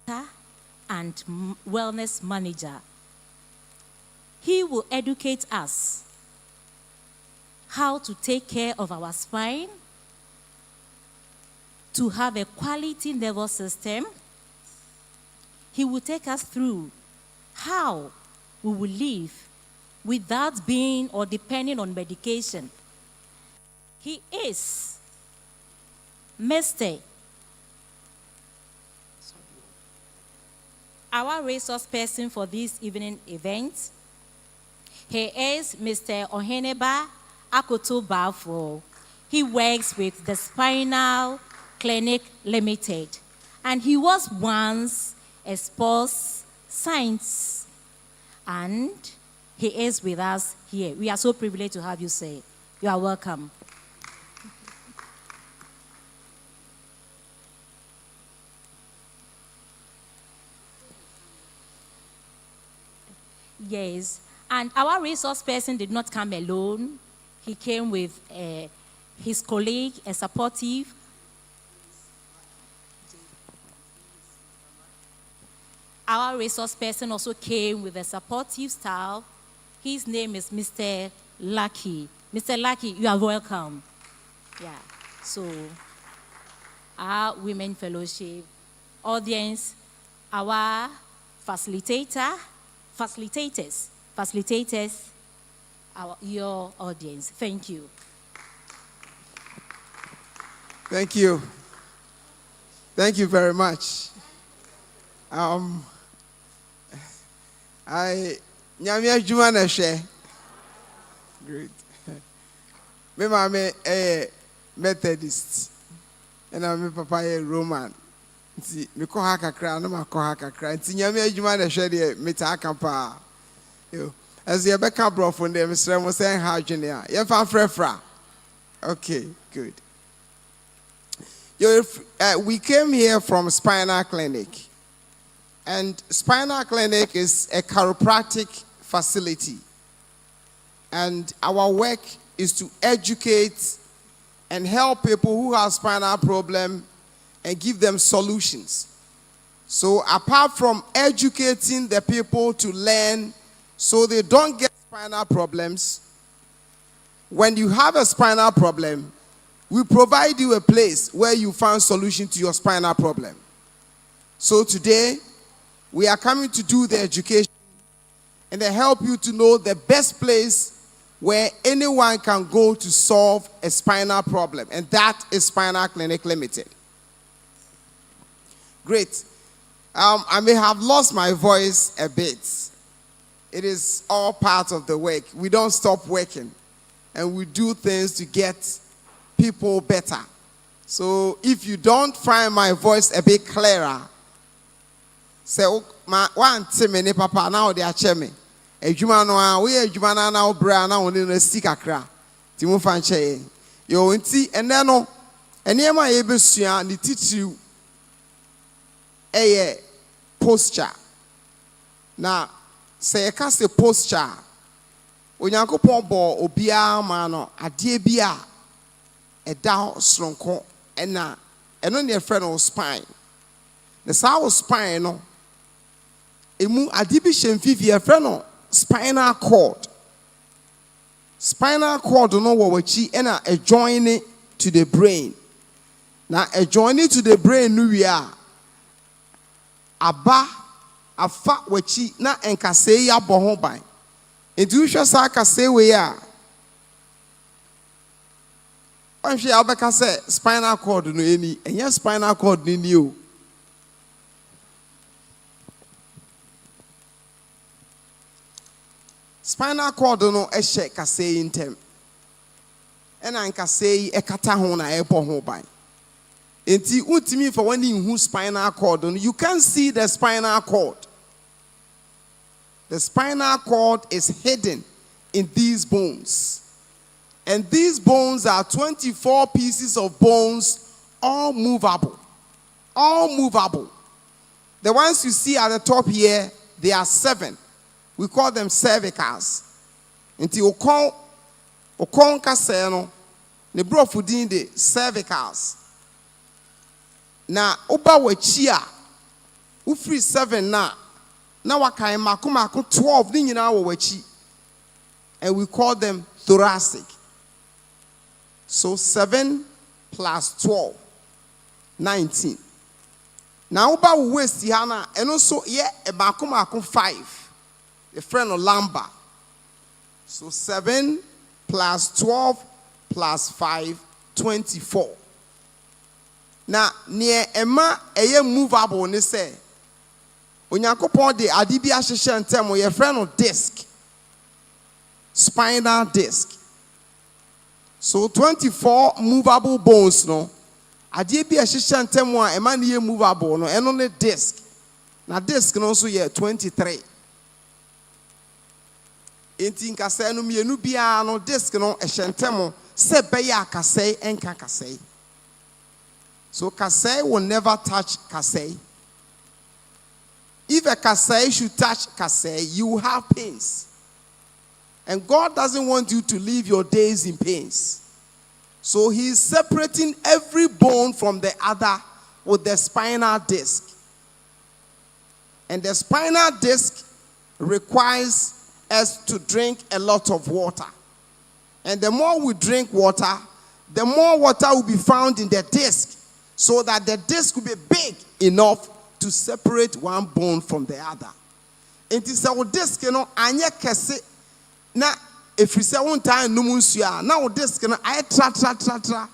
and wellness manager. He will educate us how to take care of our spine, to have a quality nervous system. He will take us through how we will live without being or depending on medication. He is Mr. Our resource person for this evening event. He is Mr. Oheneba Akoto Bafo. He works with the Spinal Clinic Limited, and he was once a sports science, and he is with us here. We are so privileged to have you, sir. You are welcome. Yes, and our resource person did not come alone. He came with his colleague, a supportive. Our resource person also came with a supportive staff. His name is Mr. Lucky. Mr. Lucky, you are welcome. Yeah, so our Women Fellowship audience, our facilitators, your audience. Thank you. Thank you. Thank you very much. Nyamia Juma na share. Great. Me mama a Methodist. And I'm papa a Roman. Nti me ko ha kakra no ma ko ha kakra. Nti nyamia Juma na share de me ta aka pa. Yo. As you beka brofo dem Mr. mo say ha adwene a. Ye fa frefra. Okay, good. We came here from Spinal Clinic. And Spinal Clinic is a chiropractic facility. And our work is to educate and help people who have spinal problem and give them solutions. So apart from educating the people to learn so they don't get spinal problems, when you have a spinal problem, we provide you a place where you find solution to your spinal problem. So today, we are coming to do the education and they help you to know the best place where anyone can go to solve a spinal problem, and that is Spinal Clinic Limited. Great. I may have lost my voice a bit. It is all part of the work. We don't stop working, and we do things to get people better. So if you don't find my voice a bit clearer, say, my one timmy papa now they are chemi. A jumano, we a jumana now bra now on a stick a cra. Timu fanche. Yo inti and then no, and near my abesia and teach you a posture. Now, say a cast a posture. When you go pombo obia mano, a dear bia, a down strong and na, and on your friend of spine. The sour spine, no. Emu adibishem fifi a friend spinal cord. Spinal cord no wachi and a joining to the brain. Now a joining to the brain nu we are. Aba afa wachi na enkase ya boho ban. Intuition sa kase we ya. Onhwe abeka say spinal cord no eni, enya spinal cord ni o. Spinal cord no ehye kase intem. Ena nkase ekata ho na ebo ho ban. Enti untimi for when you spinal cord no, you can't see the spinal cord. The spinal cord is hidden in these bones. And these bones are 24 pieces of bones, all movable. All movable. The ones you see at the top here, they are 7. We call them cervicals. Until okon kaseno, ne brofudin de cervicals. Na oba wachia, Ufri 7 na wakai mako 12 ni nyina wo wachi. And we call them thoracic. So 7 plus 12, 19. Now uba waist hana and also a mako 5. The friend of lumbar. So 7 plus 12 plus 5, 24. Now near Emma a movable ne say. Onyankopon de ade bi ahyehye ntem your friend of disc. Spinal disc. So 24 movable bones no. Ade bi ahyehye ntem a ema ne movable no eno ne disc. Na disc no so ye 23. Enti nkasa no mienu bia no disc no ehye ntem se be ya kasei enka kasei. So kasei will never touch kasei. If a kasei should touch kasei, you will have pains. And God doesn't want you to live your days in pains. So he is separating every bone from the other with the spinal disc. And the spinal disc requires us to drink a lot of water. And the more we drink water, the more water will be found in the disc, so that the disc will be big enough to separate one bone from the other. It is our disc, anya kese na if you say one time numunsia, now disc I tra.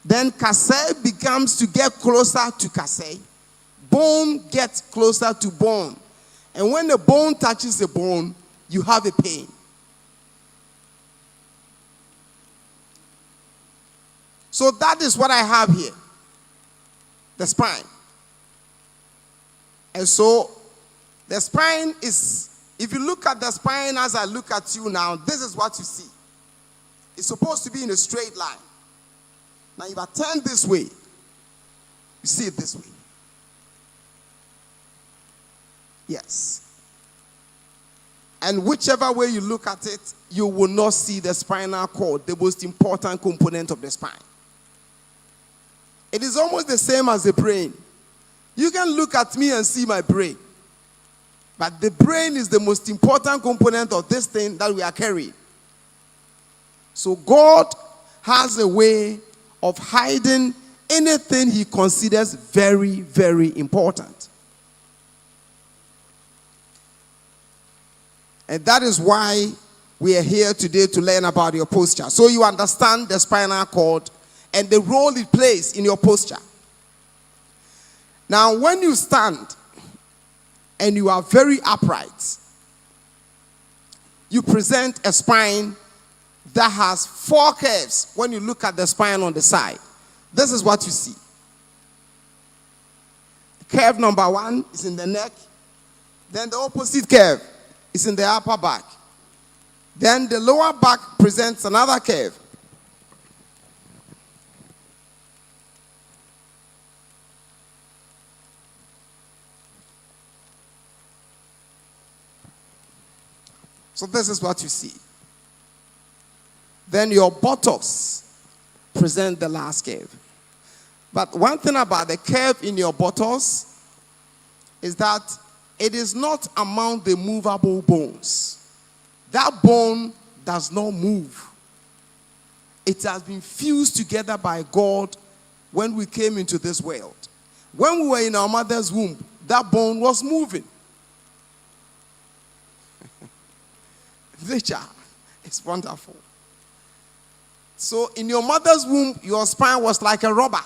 Then kasei becomes to get closer to kasei. Bone gets closer to bone. And when the bone touches the bone, you have a pain. So that is what I have here. The spine. And so, the spine is, if you look at the spine as I look at you now, this is what you see. It's supposed to be in a straight line. Now, if I turn this way, you see it this way. Yes. And whichever way you look at it, you will not see the spinal cord, the most important component of the spine. It is almost the same as the brain. You can look at me and see my brain. But the brain is the most important component of this thing that we are carrying. So God has a way of hiding anything he considers very, very important. And that is why we are here today to learn about your posture. So you understand the spinal cord and the role it plays in your posture. Now, when you stand and you are very upright, you present a spine that has 4 curves when you look at the spine on the side. This is what you see. Curve number 1 is in the neck. Then the opposite curve is in the upper back. Then the lower back presents another curve. So this is what you see. Then your buttocks present the last curve. But one thing about the curve in your buttocks is that it is not among the movable bones. That bone does not move. It has been fused together by God when we came into this world. When we were in our mother's womb, that bone was moving. Nature is wonderful. So in your mother's womb, your spine was like a rubber.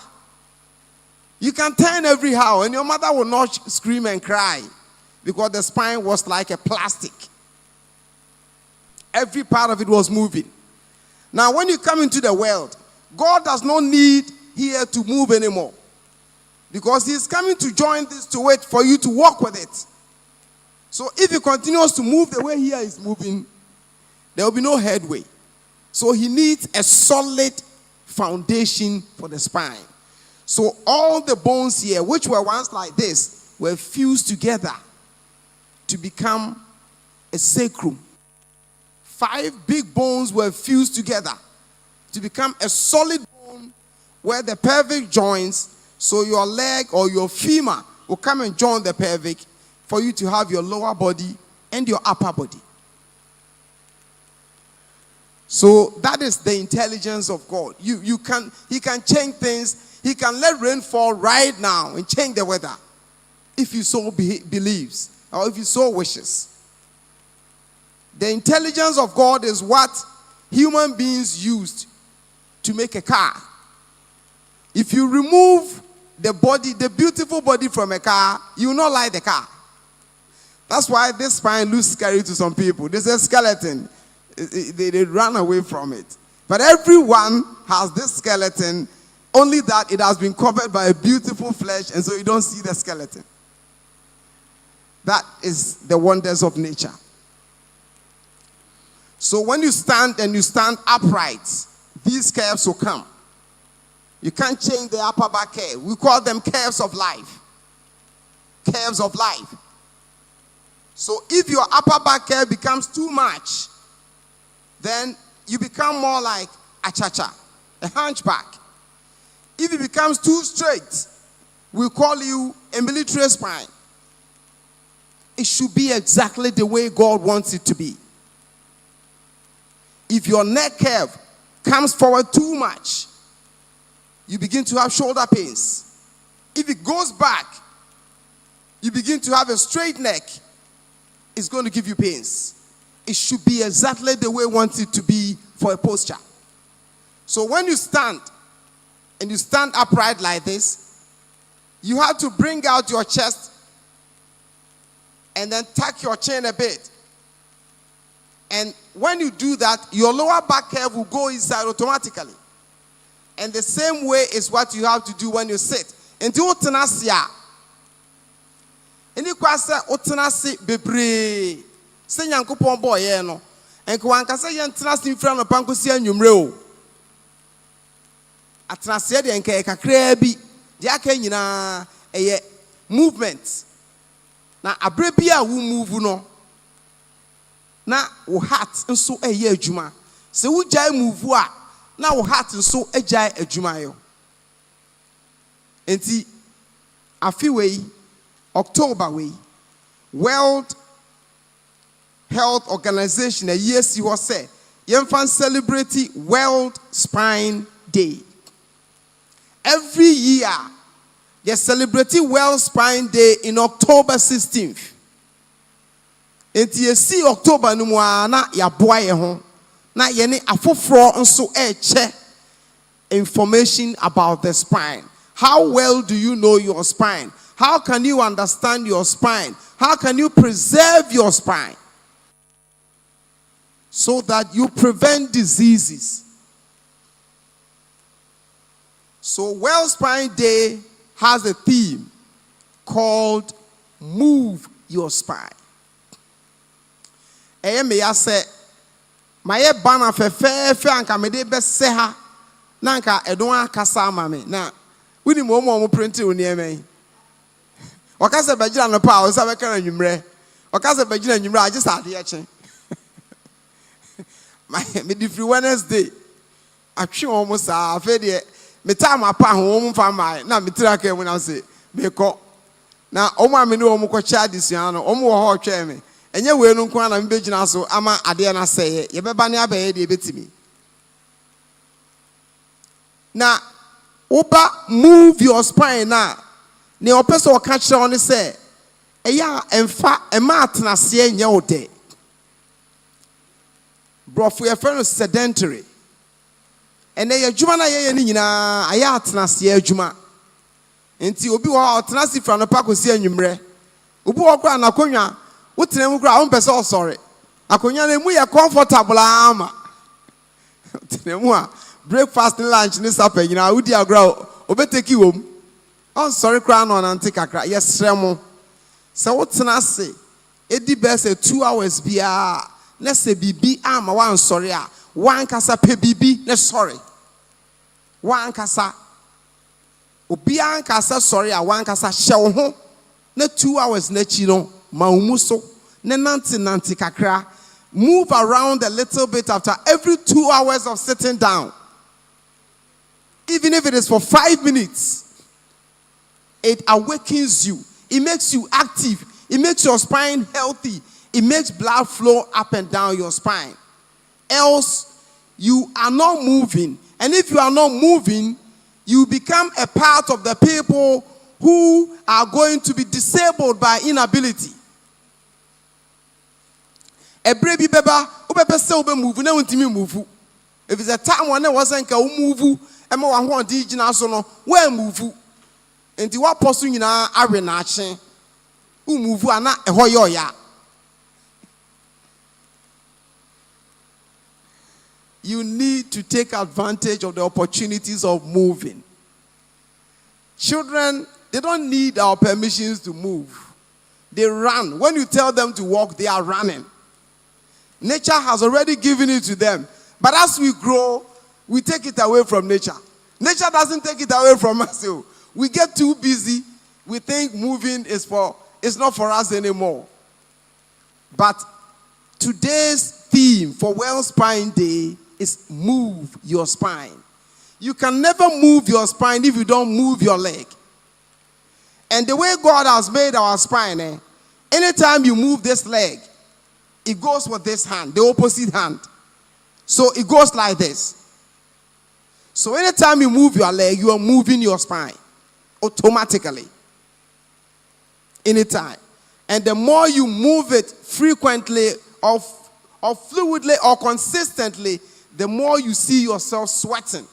You can turn every how, and your mother will not scream and cry because the spine was like a plastic. Every part of it was moving. Now, when you come into the world, God does not need here to move anymore because he is coming to join this to wait for you to walk with it. So if he continues to move the way here is moving, there will be no headway. So he needs a solid foundation for the spine. So all the bones here, which were once like this, were fused together to become a sacrum. 5 big bones were fused together to become a solid bone where the pelvic joints, so your leg or your femur will come and join the pelvic for you to have your lower body and your upper body. So that is the intelligence of God. He can change things. He can let rain fall right now and change the weather if you so believes or if you so wishes. The intelligence of God is what human beings used to make a car. If you remove the body, the beautiful body from a car, you will not like the car. That's why this spine looks scary to some people. There's a skeleton. They run away from it. But everyone has this skeleton, only that it has been covered by a beautiful flesh, and so you don't see the skeleton. That is the wonders of nature. So when you stand and you stand upright, these curves will come. You can't change the upper back curve. We call them curves of life. Curves of life. So if your upper back curve becomes too much, then you become more like a cha-cha, a hunchback. If it becomes too straight, we call you a military spine. It should be exactly the way God wants it to be. If your neck curve comes forward too much, you begin to have shoulder pains. If it goes back, you begin to have a straight neck. It's going to give you pains. It should be exactly the way you want it to be for a posture. So when you stand, and you stand upright like this, you have to bring out your chest and then tuck your chin a bit. And when you do that, your lower back curve will go inside automatically. And the same way is what you have to do when you sit. Until utanasia. Any kwasa utanasi bebre. Se nyankopon boy ye no. Enko wankasa ye ntanasi mfira no pankosi anwumre o. Atanase de enka kakra bi. De aka nyina eye movement. Na abre bia wo move no. Na wo heart nso eye adwuma. Se wo jai move a na wo heart nso ejai adwuma yo. Enti afi wei October wei World Health Organization a year si ho say yemfan celebrate World Spine Day. Every year they celebrate World Spine Day in October 16th. Enti ye si October no mu na ya boa ye ho na ye ne afoforo nso che information about the spine. How well do you know your spine? How can you understand your spine? How can you preserve your spine so that you prevent diseases? So World Spine Day has a theme called Move Your Spine. Me say my banner fe anka me de be se ha na anka edon akasa ama me na wini mo print oni eme okase bejira no pa o sa be kan anwumre okase bejira anwumre age sa ade eche me di free Wednesday atwe omo sa afa de me time apa ho omo fa mai na me tira ka mu na say me ko na omo ame ne omo ko cha disua no omo wo ho twa me enye we no nko na me begina so ama ade na seye ye beba ne abaye de betimi na oba move your spine na ne opeso o ka kire on say eya emfa ema atenase enye ode brofo ye friend sedentary ene ye adwuma na ye ni nyina aya atenase adwuma enti obi wo atenase fra no pa kosi anwumre obi wo kra na konwa wotena mu kra on pese o sorry akonya na mu ye comfortable ama tena mu a breakfast and lunch ni supper nyina wudi agra obeteki wom on sorry kra no na nte kakra yesre mu se wotena se edi bese 2 hours bia na se bibi ama wan sorry a wan kasa pe bibi na sorry wan kasa obi an kasa sorry a wan kasa hye ho na 2 hours na chi no maumuso ne nanti kakra move around a little bit after every 2 hours of sitting down. Even if it is for 5 minutes, it awakens you. It makes you active. It makes your spine healthy. It makes blood flow up and down your spine. Else, you are not moving. And if you are not moving, you become a part of the people who are going to be disabled by inability. A baby beba, ube se ube move, ne untimi move. If it's a time when there wasn't a move, and more one digina so no, where move. And the what person in our arena, who move ana a hoyoya. You need to take advantage of the opportunities of moving. Children, they don't need our permissions to move. They run. When you tell them to walk, they are running. Nature has already given it to them. But as we grow, we take it away from nature. Nature doesn't take it away from us. So we get too busy. We think moving it's not for us anymore. But today's theme for World Spine Day is move your spine. You can never move your spine if you don't move your leg. And the way God has made our spine, anytime you move this leg, it goes with this hand, the opposite hand. So it goes like this. So anytime you move your leg, you are moving your spine automatically. Anytime. And the more you move it frequently or fluidly or consistently, the more you see yourself sweating.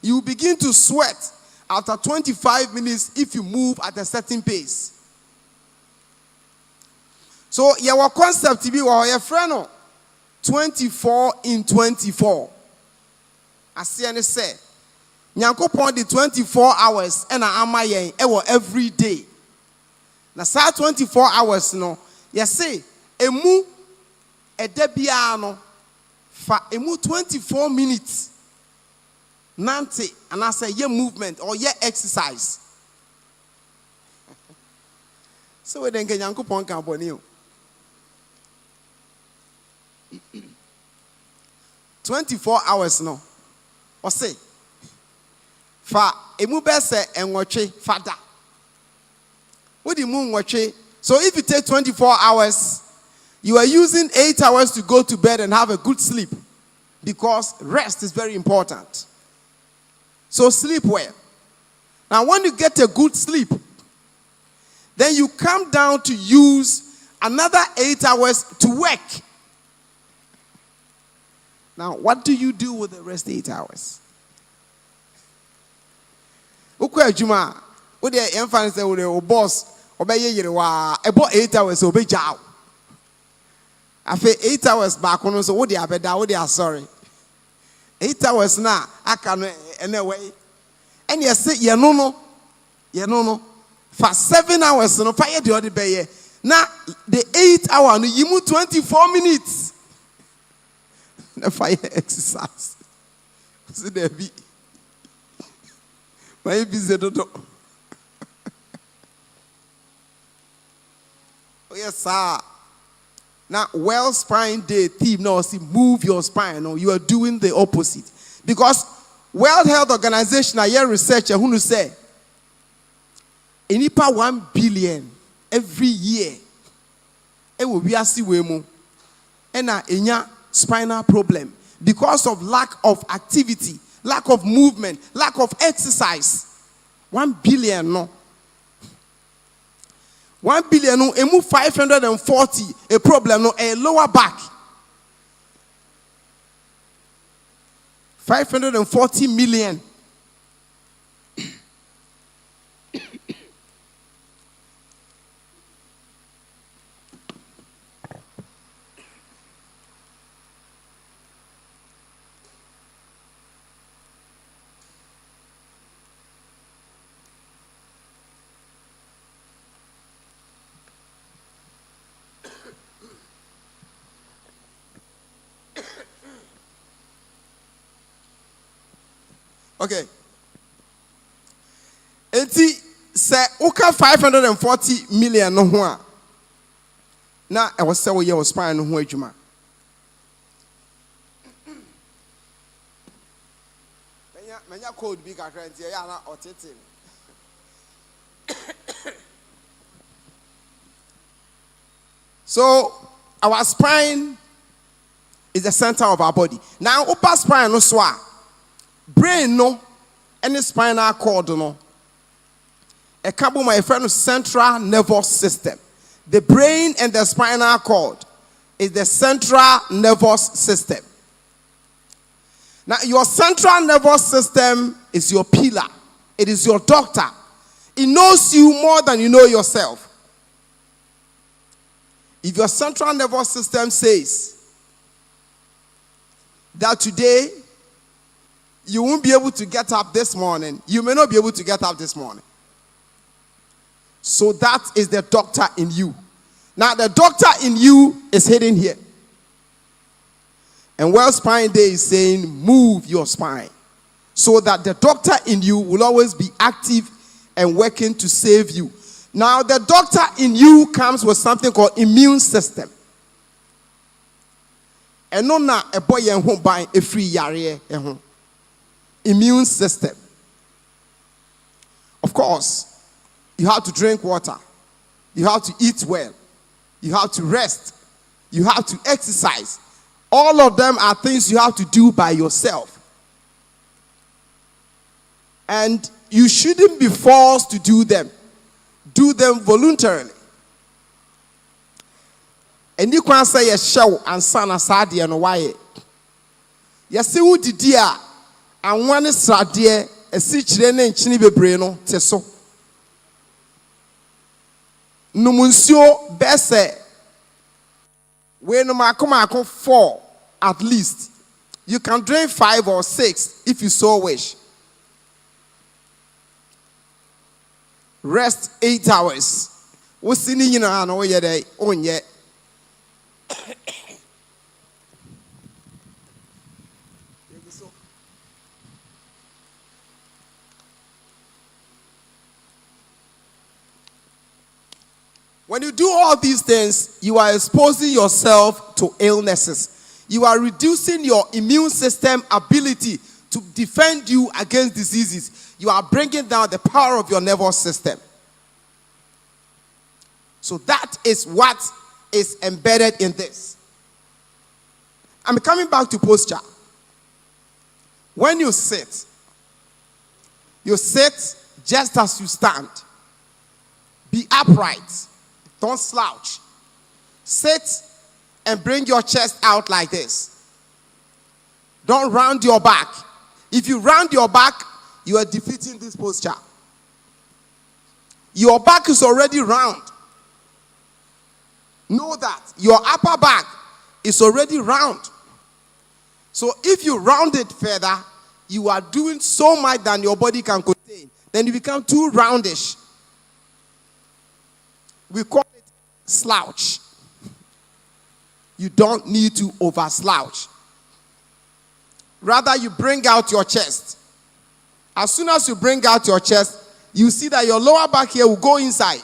You begin to sweat after 25 minutes if you move at a certain pace. So, your concept to be your friend 24 in 24. As Siane say, Nyankopon the 24 hours and amayen every day. Na sa 24 hours no, say emu edebiano fa emu 24 minutes. Nante, and I say, yeah, movement or yeah, exercise. So we then get Yankupon Camponi. 24 hours no. Or say, fa emu bese and watche fada. What the moon watche? So if you take 24 hours, you are using 8 hours to go to bed and have a good sleep. Because rest is very important. So sleep well. Now when you get a good sleep, then you come down to use another 8 hours to work. Now what do you do with the rest 8 hours? Ukwe juma, o de enfant say o boss, obeye yire wa, about 8 hours obe jaw. Afe 8 hours back on so wo de abeda, wo de sorry. 8 hours na aka no anyway. And you say you no. For 7 hours no fire the other bay. Now the 8 hour no you move 24 minutes. The fire exercise. So there be. My busy dodo. Oh yes, sir. Now, World Spine Day theme, no, see, move your spine. No, you are doing the opposite. Because World Health Organization, a year researcher who say, enipa 1 billion every year. It will be a siwemo. And a spinal problem because of lack of activity, lack of movement, lack of exercise. 1 billion, no. 1 billion, no, emu 540, a problem, no, a lower back. 540 million. Okay. Eti say uka 540 million no ho a. Na e was say we your spine no ho adwuma. Menya code bi kakra ntia ya na otete. So our spine is the center of our body. Now, upper spine no so brain no any spinal cord no. A couple my friend central nervous system. The brain and the spinal cord is the central nervous system. Now, your central nervous system is your pillar. It is your doctor. It knows you more than you know yourself. If your central nervous system says that today you won't be able to get up this morning, you may not be able to get up this morning. So that is the doctor in you. Now, the doctor in you is hidden here. And World Spine Day is saying, move your spine. So that the doctor in you will always be active and working to save you. Now, the doctor in you comes with something called immune system. And no na a boy and home by a free yare immune system. Of course, you have to drink water. You have to eat well. You have to rest. You have to exercise. All of them are things you have to do by yourself. And you shouldn't be forced to do them. Do them voluntarily. And you can say a show and son as sadi and why. Yes, who did dear and one is dear a sichre and chini bebreno teso. Numuncio bese when no 4 at least. You can drink 5 or 6 if you so wish. Rest 8 hours. What's in you know yet on yet. When you do all these things, you are exposing yourself to illnesses. You are reducing your immune system ability to defend you against diseases. You are bringing down the power of your nervous system. So that is what is embedded in this. I'm coming back to posture. When you sit just as you stand. Be upright. Don't slouch. Sit and bring your chest out like this. Don't round your back. If you round your back, you are defeating this posture. Your back is already round. Know that. Your upper back is already round. So if you round it further, you are doing so much than your body can contain. Then you become too roundish. We call it slouch. You don't need to over slouch. Rather, you bring out your chest. As soon as you bring out your chest, you see that your lower back here will go inside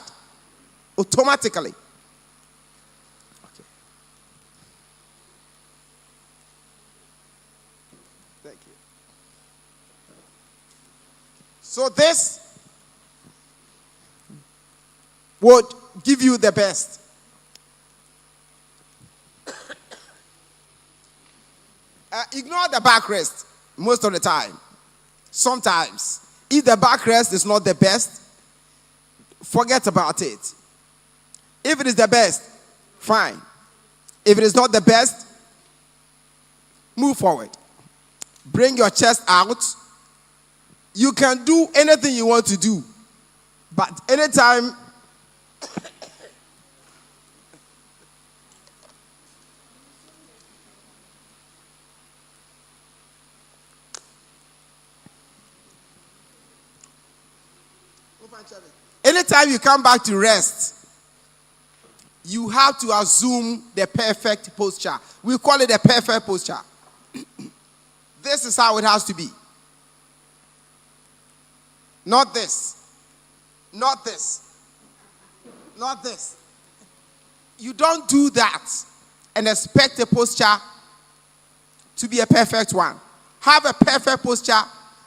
automatically. Okay. Thank you. So this would give you the best. Ignore the backrest most of the time. Sometimes, if the backrest is not the best, forget about it. If it is the best, fine. If it is not the best, move forward. Bring your chest out. You can do anything you want to do. But anytime anytime you come back to rest, you have to assume the perfect posture. We call it a perfect posture. This is how it has to be. Not this. Not this. Not this. You don't do that and expect a posture to be a perfect one. Have a perfect posture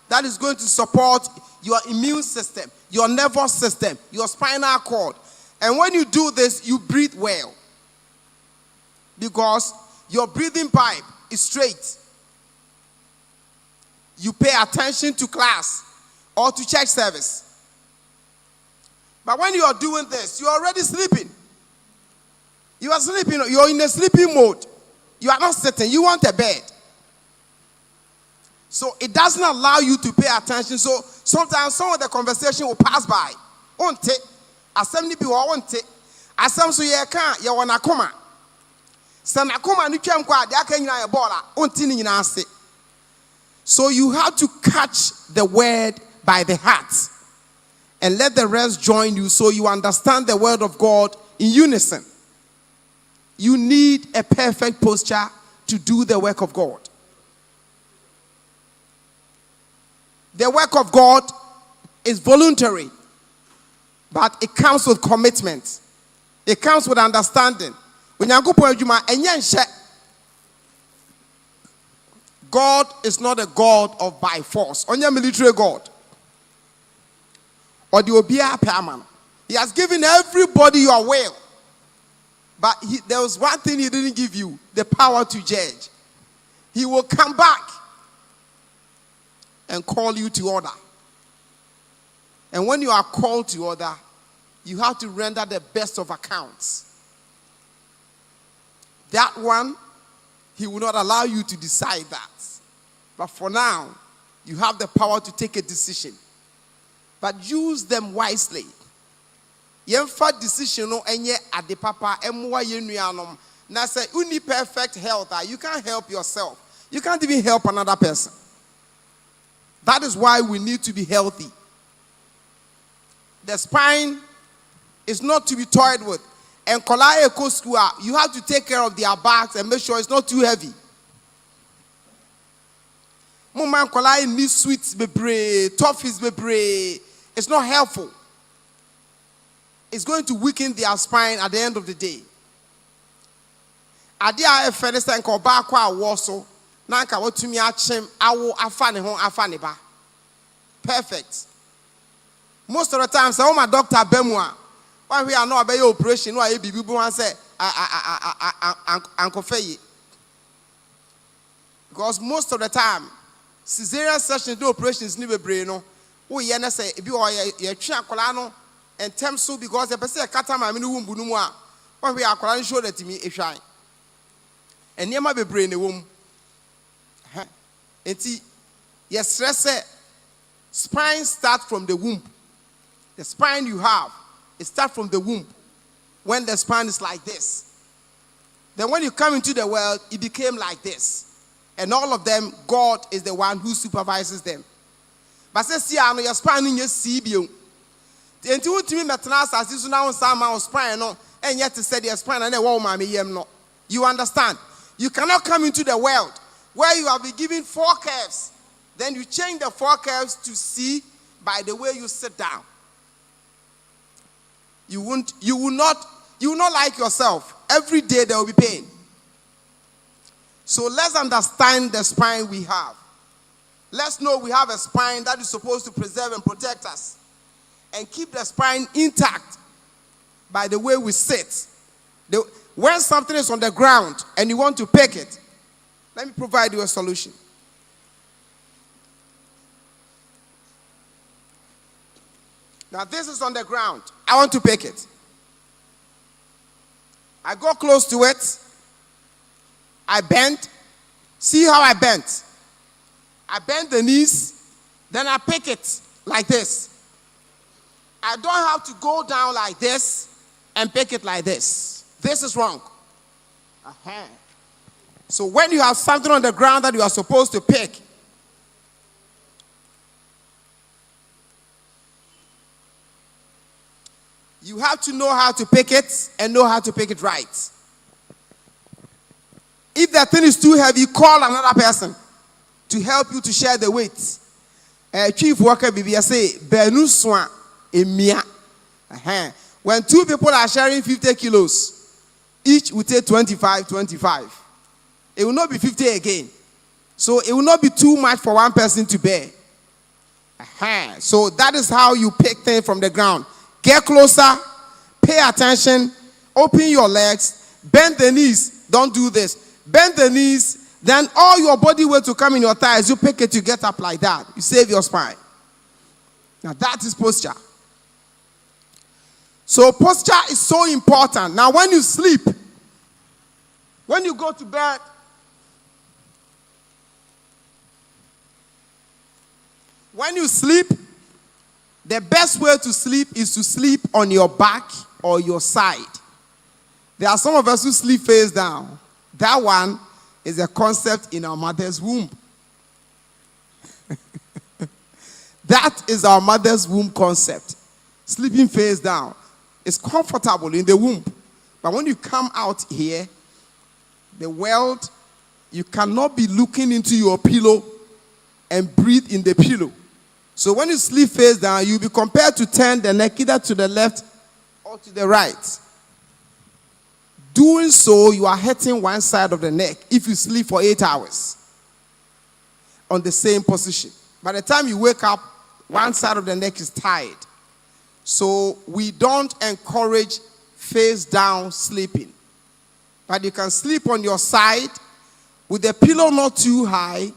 that is going to support your immune system, your nervous system, your spinal cord. And when you do this, you breathe well. because your breathing pipe is straight. You pay attention to class or to church service. But when you are doing this, you are already sleeping. You are sleeping. You are in a sleeping mode. You are not sitting. You want a bed. So it doesn't allow you to pay attention. So sometimes some of the conversation will pass by. Onte, assembly people onte, assembly so ye can ye wana koma. Sana koma ni twam kwa de aka nyina ye bola. Onti ni nyina ase. So you have to catch the word by the heart and let the rest join you so you understand the word of God in unison. You need a perfect posture to do the work of God. The work of God is voluntary, but it comes with commitment. It comes with understanding. God is not a God of by force. Only military God. Or the Obia Perman. He has given everybody your will. But there was one thing he didn't give you, the power to judge. He will come back and call you to order. And when you are called to order, you have to render the best of accounts. That one, he will not allow you to decide that. But for now, you have the power to take a decision. But use them wisely. Yemfa decision no enye ade papa emwa yenuanom. Na say you need perfect health. You can't help yourself. You can't even help another person. That is why we need to be healthy. The spine is not to be toyed with. And Kolaye Koskua, you have to take care of their backs and make sure it's not too heavy. Muman Kolaye needs sweets bebre, toffees bebre. It's not helpful. It's going to weaken their spine at the end of the day. Adia Fedes and Kobakwa Warso, Nanka Watumi Achem, Awo Afane Hon Afane Ba. Perfect. Most of the time, say, oh, my doctor Bemwa, when we are not about your operation, no, I be people and say, Uncle Faye. Because most of the time, cesarean section do operations never brain. Oh, yeah, say, if you are a chiacolano and temso because the person katama minu bunumwa, when we are calling show that to me if I and near my brain a womb. And see, yes, stress spine starts from the womb. The spine you have, it starts from the womb. When the spine is like this. Then when you come into the world, it became like this. And all of them, God is the one who supervises them. But say, see, I know your spine in your CBO. The until to me, Metanas, as you now some spine, and yet to say the spine and a woman, no. You understand? You cannot come into the world where you have been given 4 curves. Then you change the 4 curves to C by the way you sit down. You will not like yourself. Every day there will be pain. So let's understand the spine we have. Let's know we have a spine that is supposed to preserve and protect us. And keep the spine intact by the way we sit. When something is on the ground and you want to pick it, let me provide you a solution. Now this is on the ground. I want to pick it. I go close to it. I bend. See how I bent? I bend the knees. Then I pick it like this. I don't have to go down like this and pick it like this. This is wrong. So when you have something on the ground that you are supposed to pick, you have to know how to pick it and know how to pick it right. If that thing is too heavy, call another person to help you to share the weight. Chief worker BBS say, Benu Swan Emia. When 2 people are sharing 50 kilos, each will take 25. It will not be 50 again. So it will not be too much for one person to bear. So that is how you pick things from the ground. Get closer, pay attention, open your legs, bend the knees, don't do this. Bend the knees, then all your body weight to come in your thighs. You pick it, you get up like that. You save your spine. Now that is posture. So posture is so important. Now when you sleep, when you go to bed, when you sleep, the best way to sleep is to sleep on your back or your side. There are some of us who sleep face down. That one is a concept in our mother's womb. That is our mother's womb concept. Sleeping face down. It's comfortable in the womb. But when you come out here, the world, you cannot be looking into your pillow and breathe in the pillow. So when you sleep face down, you'll be compelled to turn the neck either to the left or to the right. Doing so, you are hurting one side of the neck if you sleep for 8 hours on the same position. By the time you wake up, one side of the neck is tired. So we don't encourage face down sleeping. But you can sleep on your side with the pillow not too high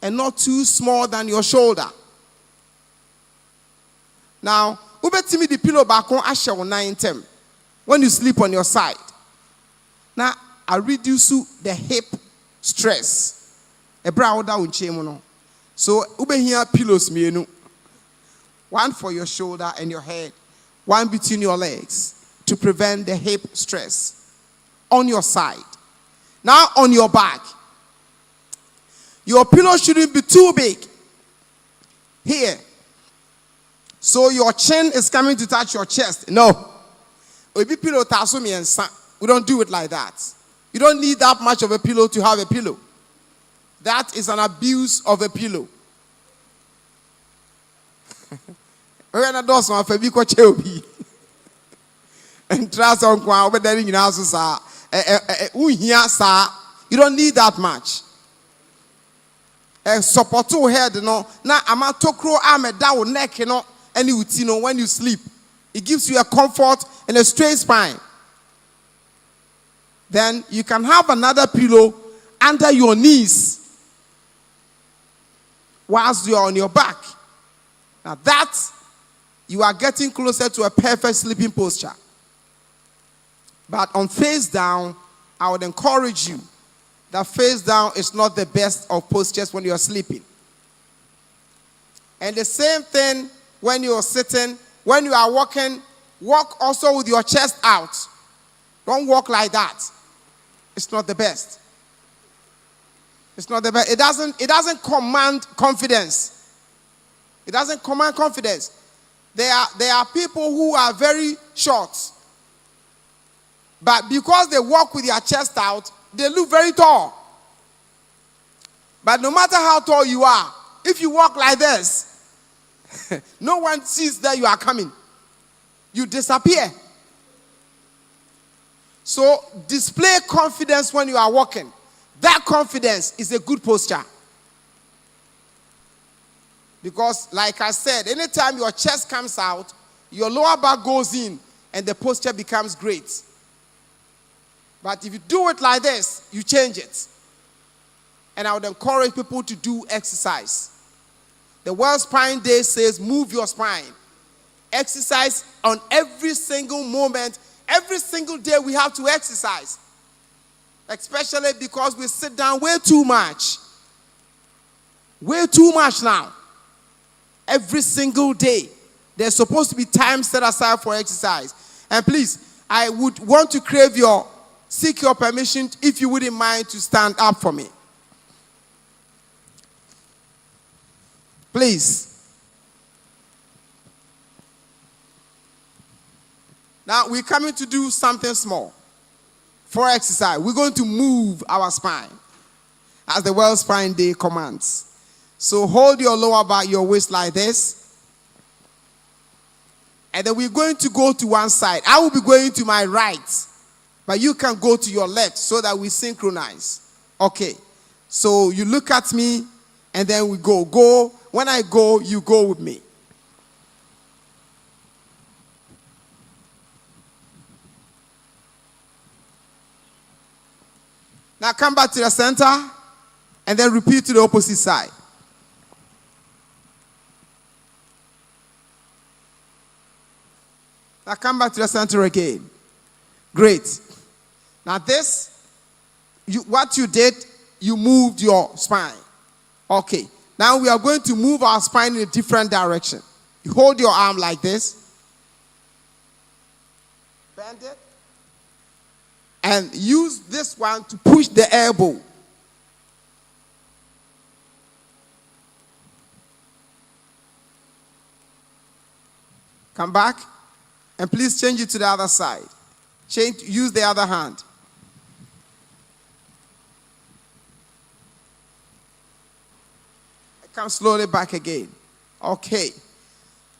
and not too small than your shoulder. Now, ubetimi the pillow back on asha 9 when you sleep on your side. Now, I reduce the hip stress. A brow down chemono. So ube here pillows mienu. One for your shoulder and your head, one between your legs to prevent the hip stress. On your side. Now on your back. Your pillow shouldn't be too big. Here. So your chin is coming to touch your chest. No. We don't do it like that. You don't need that much of a pillow to have a pillow. That is an abuse of a pillow. And trust on you don't need that much. Support to head, no. Now I'm a tokro arm down neck, you know, and you know when you sleep. It gives you a comfort and a straight spine. Then you can have another pillow under your knees whilst you are on your back. Now that you are getting closer to a perfect sleeping posture. But on face down, I would encourage you that face down is not the best of postures when you are sleeping. And the same thing when you are sitting, when you are walking, walk also with your chest out. Don't walk like that. It's not the best. It's not the best. It doesn't command confidence. It doesn't command confidence. There are people who are very short. But because they walk with their chest out, they look very tall. But no matter how tall you are, if you walk like this, no one sees that you are coming. You disappear. So display confidence when you are walking. That confidence is a good posture. Because like I said, anytime your chest comes out, your lower back goes in and the posture becomes great. But if you do it like this, you change it. And I would encourage people to do exercise. The World Spine Day says move your spine. Exercise on every single moment. Every single day we have to exercise. Especially because we sit down way too much. Way too much now. Every single day. There's supposed to be time set aside for exercise. And please, I would want to seek your permission, if you wouldn't mind, to stand up for me. Please. Now, we're coming to do something small for exercise. We're going to move our spine as the World Spine Day commands. So hold your lower back, your waist like this. And then we're going to go to one side. I will be going to my right. But you can go to your left so that we synchronize. Okay. So you look at me and then we go. Go. When I go, you go with me. come back to the center and then repeat to the opposite side. Now come back to the center again. Great. Now this, what you did, you moved your spine. Okay. Now we are going to move our spine in a different direction. You hold your arm like this. Bend it. And use this one to push the elbow. Come back. And please change it to the other side. Use the other hand. Come slowly back again. Okay.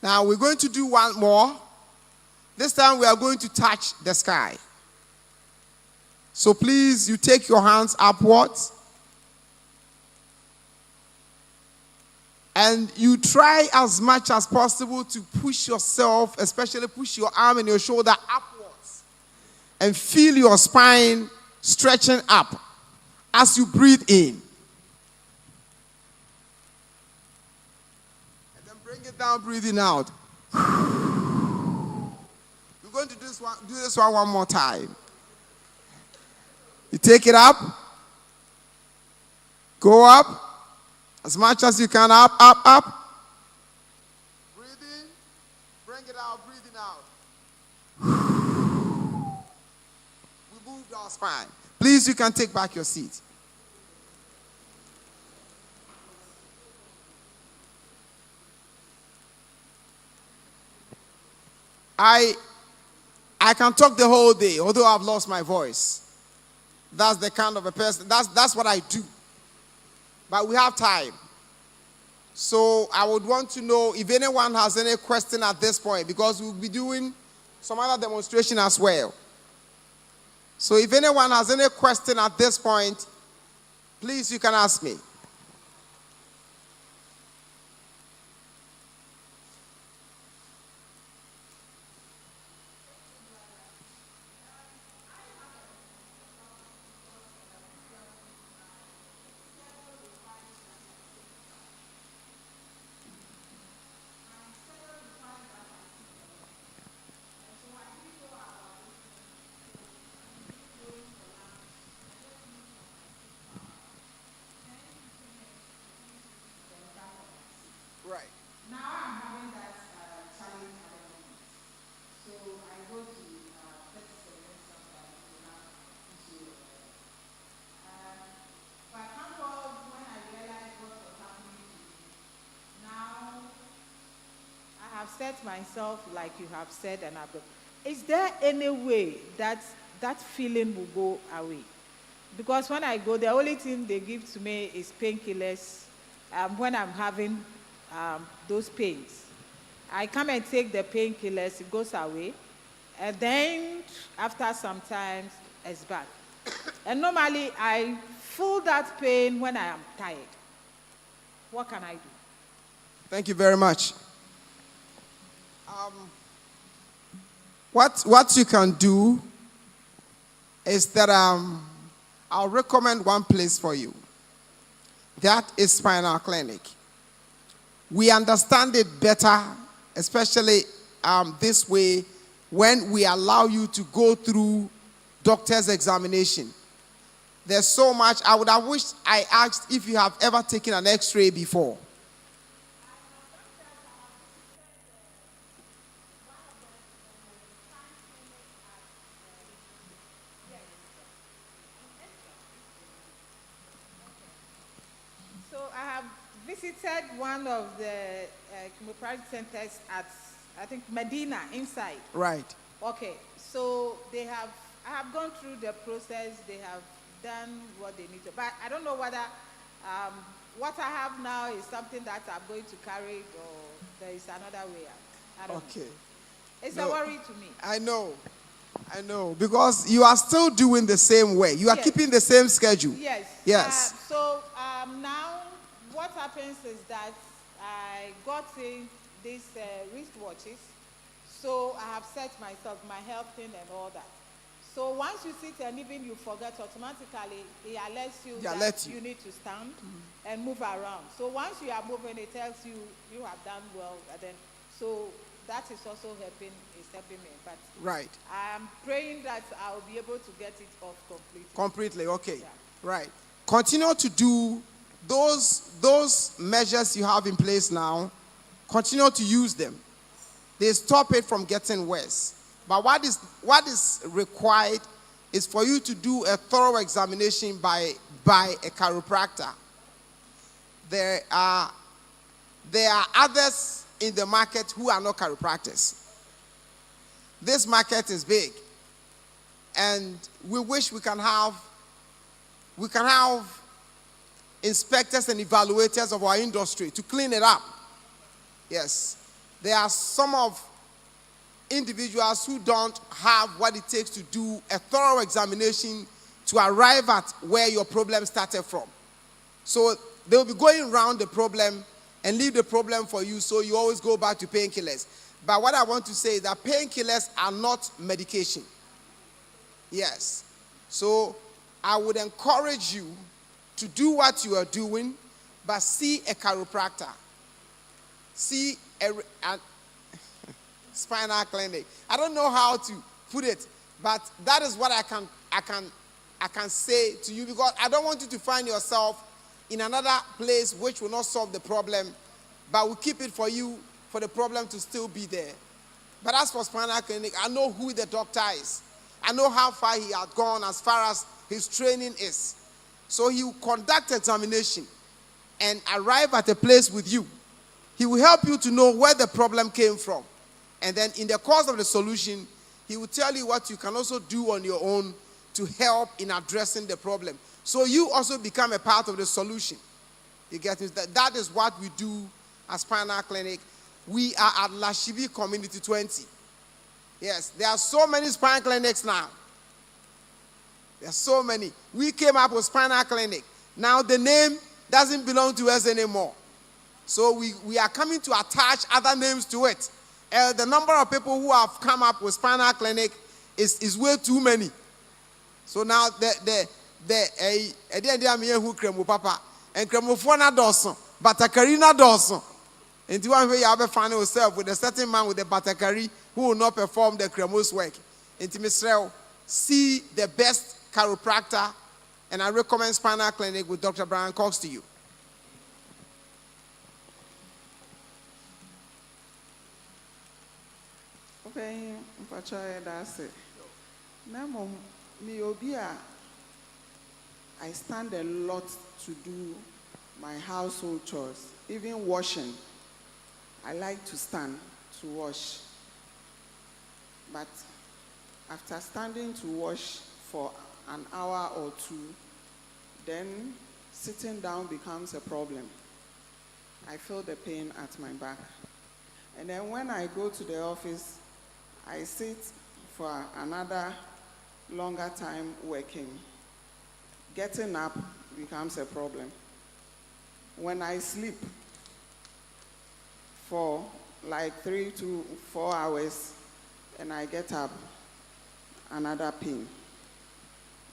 Now we're going to do one more. This time we are going to touch the sky. So please, you take your hands upwards. And you try as much as possible to push yourself, especially push your arm and your shoulder upwards. And feel your spine stretching up as you breathe in. And then bring it down, breathing out. We're going to do this one more time. You take it up. Go up. As much as you can, up, up, up. Breathe in. Bring it out, breathing out. We moved our spine. Please, you can take back your seat. I can talk the whole day, although I've lost my voice. That's the kind of a person, that's what I do. But we have time. So I would want to know if anyone has any question at this point, because we'll be doing some other demonstration as well. So if anyone has any question at this point, please, you can ask me. Right. Now I'm having that challenge at the moment. So I go to 30 seconds sometimes to have issue. But thank God when I realized what was happening to me, now I have set myself like you have said, and I've. Is there any way that that feeling will go away? Because when I go, the only thing they give to me is painkillers when I'm having those pains. I come and take the painkillers, it goes away, and then after some time, it's back. And normally, I feel that pain when I am tired. What can I do? Thank you very much. What you can do is that I'll recommend one place for you. That is Spinal Clinic. We understand it better, especially this way, when we allow you to go through doctor's examination. There's so much. I would have wished I asked if you have ever taken an X-ray before. So I have visited one of the chiropractic centers at, I think, Medina inside. Right. Okay, so I have gone through the process, they have done what they need to, but I don't know whether what I have now is something that I'm going to carry or there is another way out. I don't know. It's a worry to me. I know, because you are still doing the same way. You are keeping the same schedule. Yes. Yes. So now what happens is that I got in these wristwatches. So I have set myself, my health thing and all that. So once you sit and even you forget, automatically it alerts you They that alert you. you need to stand and move around. So once you are moving, it tells you you have done well. And then, so that is also helping me. But Right. I'm praying that I'll be able to get it off completely. Completely, okay. Yeah. Right. Continue to do those measures you have in place now. Continue to use them. They stop it from getting worse. But what is required is for you to do a thorough examination by a chiropractor. There are others in the market who are not chiropractors. This market is big, and we wish we can have inspectors and evaluators of our industry to clean it up. Yes, there are some of individuals who don't have what it takes to do a thorough examination to arrive at where your problem started from. So they will be going around the problem and leave the problem for you, so you always go back to painkillers. But what I want to say is that painkillers are not medication. Yes. So I would encourage you to do what you are doing, but see a chiropractor. See a spinal clinic. I don't know how to put it, but that is what I can say to you, because I don't want you to find yourself in another place which will not solve the problem, but will keep it for you for the problem to still be there. But as for spinal clinic, I know who the doctor is. I know how far he had gone as far as his training is. So he will conduct examination and arrive at a place with you. He will help you to know where the problem came from. And then in the course of the solution, he will tell you what you can also do on your own to help in addressing the problem. So you also become a part of the solution. You get it? That is what we do at Spinal Clinic. We are at Lashibi Community 20. Yes, there are so many spinal clinics now. There are so many. We came up with Spinal Clinic. Now the name doesn't belong to us anymore. So we are coming to attach other names to it. The number of people who have come up with Spinal Clinic is way too many. So now the papa and kremofona dawson, batakarina dawson. And you want to find yourself with a certain man with the batakari who will not perform the kremos work. And Israel, see the best chiropractor, and I recommend Spinal Clinic with Dr. Brian Cox to you. Okay, that's it. Now, I stand a lot to do my household chores, even washing. I like to stand to wash. But after standing to wash for an hour or two, then sitting down becomes a problem. I feel the pain at my back. And then when I go to the office, I sit for another longer time working. Getting up becomes a problem. When I sleep for like 3 to 4 hours and I get up, another pain.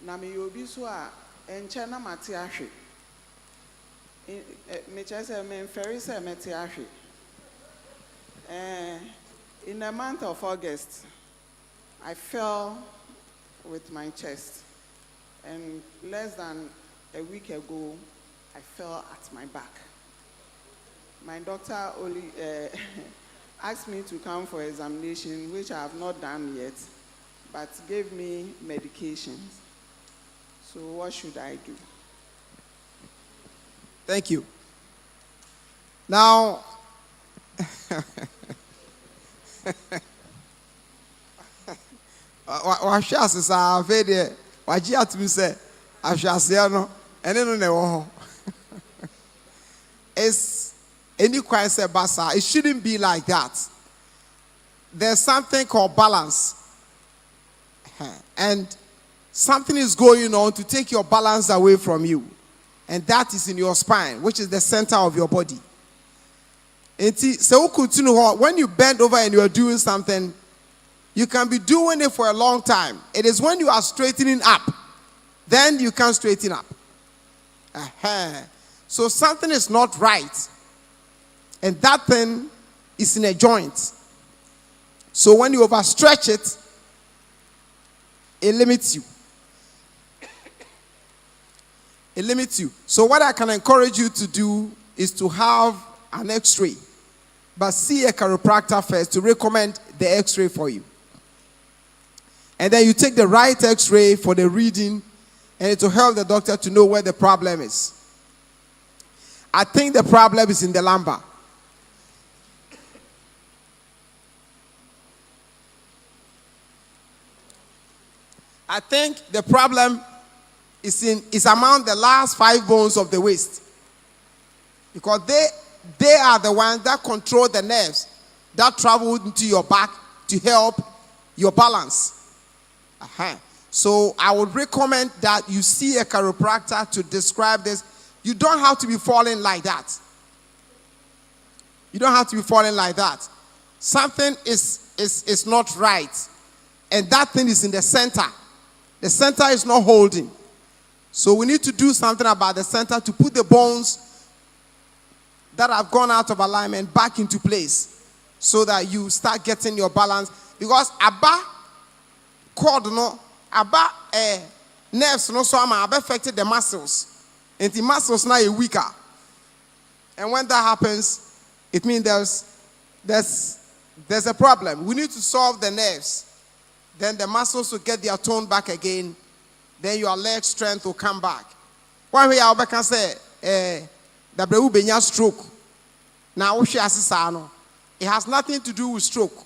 Na me yobi so a enche na mate ahwe. Me chese me mferi se mete ahwe. In the month of August, I fell with my chest, and less than a week ago, I fell at my back. My doctor only asked me to come for examination, which I have not done yet, but gave me medications. So what should I do? Thank you. Now, it's any question basa. It shouldn't be like that. There's something called balance, and something is going on to take your balance away from you, and that is in your spine, which is the center of your body. So when you bend over and you are doing something, You can be doing it for a long time. It is when you are straightening up, then you can straighten up. So something is not right, and that thing is in a joint. So when you overstretch it, it limits you. It limits you. So what I can encourage you to do is to have an x-ray, but see a chiropractor first to recommend the x-ray for you. And then you take the right x-ray for the reading, and it will help the doctor to know where the problem is. I think the problem is in the lumbar. I think the problem is among the last 5 bones of the waist. Because they are the ones that control the nerves that travel into your back to help your balance. So I would recommend that you see a chiropractor to describe this. You don't have to be falling like that. You don't have to be falling like that. Something is not right. And that thing is in the center. The center is not holding. So we need to do something about the center to put the bones that have gone out of alignment back into place so that you start getting your balance. Because Abba cord no, Abba nerves no so am affected the muscles. And the muscles now are weaker. And when that happens, it means there's a problem. We need to solve the nerves. Then the muscles will get their tone back again. Then your leg strength will come back. One way I can say, the brain stroke. Now, it has nothing to do with stroke.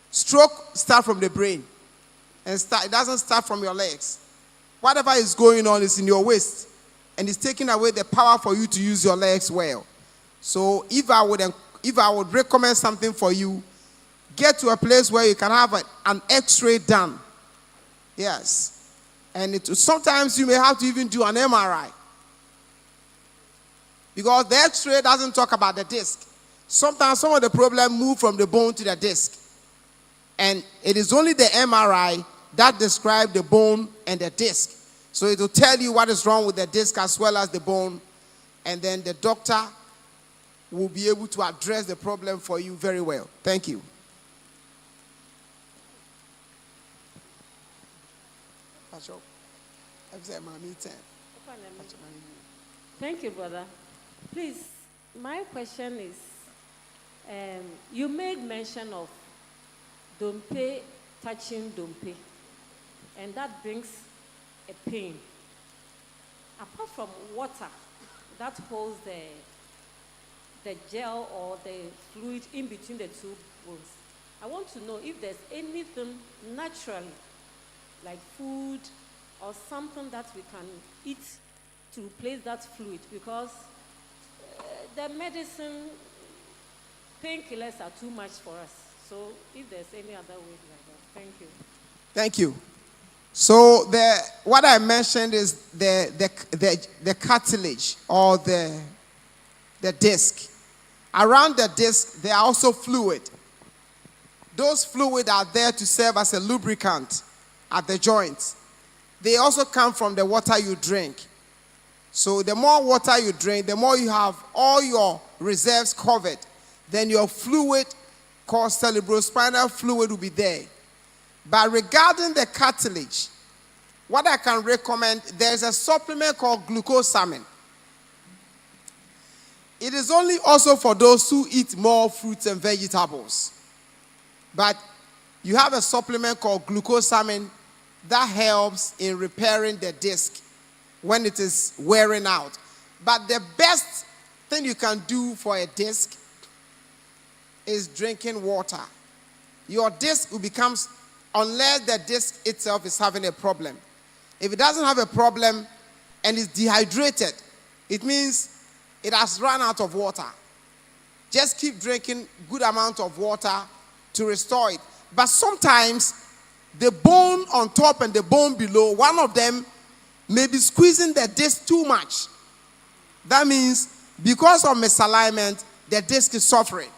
Stroke starts from the brain, and it doesn't start from your legs. Whatever is going on is in your waist, and it's taking away the power for you to use your legs well. So, if I would recommend something for you, get to a place where you can have an X-ray done. Yes. And sometimes you may have to even do an MRI. Because the X-ray doesn't talk about the disc. Sometimes some of the problem move from the bone to the disc. And it is only the MRI that describes the bone and the disc. So it will tell you what is wrong with the disc as well as the bone. And then the doctor will be able to address the problem for you very well. Thank you. Thank you, brother. Please, my question is, you made mention of dompe touching dompe, and that brings a pain. Apart from water that holds the gel or the fluid in between the two bones, I want to know if there's anything naturally, like food or something that we can eat to replace that fluid, because the medicine, painkillers are too much for us. So if there's any other way like that, thank you. Thank you. So what I mentioned is the cartilage or the disc. Around the disc, there are also fluid. Those fluid are there to serve as a lubricant at the joints. They also come from the water you drink. So the more water you drink, the more you have all your reserves covered, then your fluid called cerebrospinal fluid will be there. But regarding the cartilage, what I can recommend, there's a supplement called glucosamine. It is only also for those who eat more fruits and vegetables. But you have a supplement called glucosamine that helps in repairing the disc when it is wearing out. But the best thing you can do for a disc is drinking water. Your disc will become, unless the disc itself is having a problem. If it doesn't have a problem and is dehydrated, it means it has run out of water. Just keep drinking good amount of water to restore it. But sometimes the bone on top and the bone below, one of them may be squeezing the disc too much. That means because of misalignment, the disc is suffering.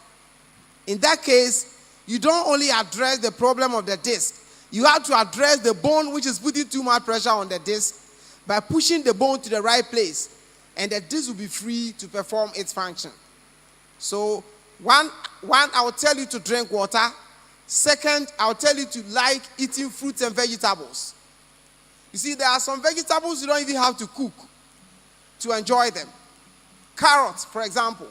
In that case, you don't only address the problem of the disc, you have to address the bone which is putting too much pressure on the disc by pushing the bone to the right place, and the disc will be free to perform its function. So, one, I will tell you to drink water. Second, I will tell you to like eating fruits and vegetables. You see, there are some vegetables you don't even have to cook to enjoy them. Carrots, for example.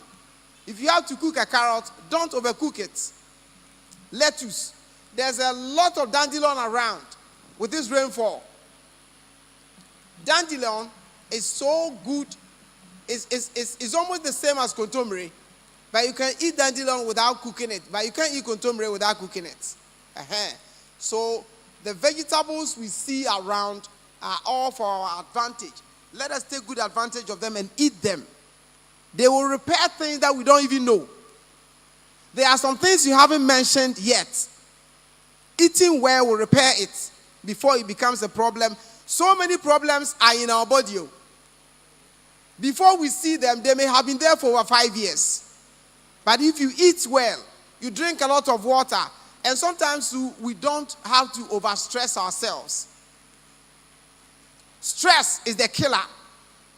If you have to cook a carrot, don't overcook it. Lettuce. There's a lot of dandelion around with this rainfall. Dandelion is so good. It's almost the same as contomere. But you can eat dandelion without cooking it. But you can't eat contomere without cooking it. So the vegetables we see around are all for our advantage. Let us take good advantage of them and eat them. They will repair things that we don't even know. There are some things you haven't mentioned yet. Eating well will repair it before it becomes a problem. So many problems are in our body. Before we see them, they may have been there for over 5 years. But if you eat well, you drink a lot of water, and sometimes we don't have to overstress ourselves. Stress is the killer.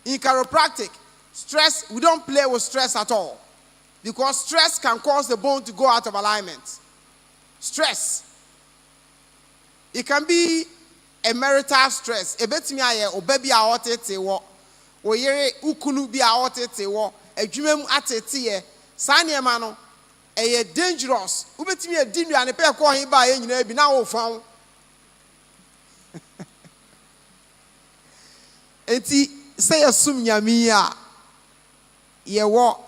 In chiropractic, stress, we don't play with stress at all. Because stress can cause the bone to go out of alignment. Stress. It can be a marital stress. Ebetimi aye obabi a otete wo. Oyere ukunu bi a otete wo. Adwuma mu atete ye. Saa niema no eye dangerous. Ubetimi adi nuane pe ko hin ba ye nyina bi na wo fan. Enti say asum nyame a ye wo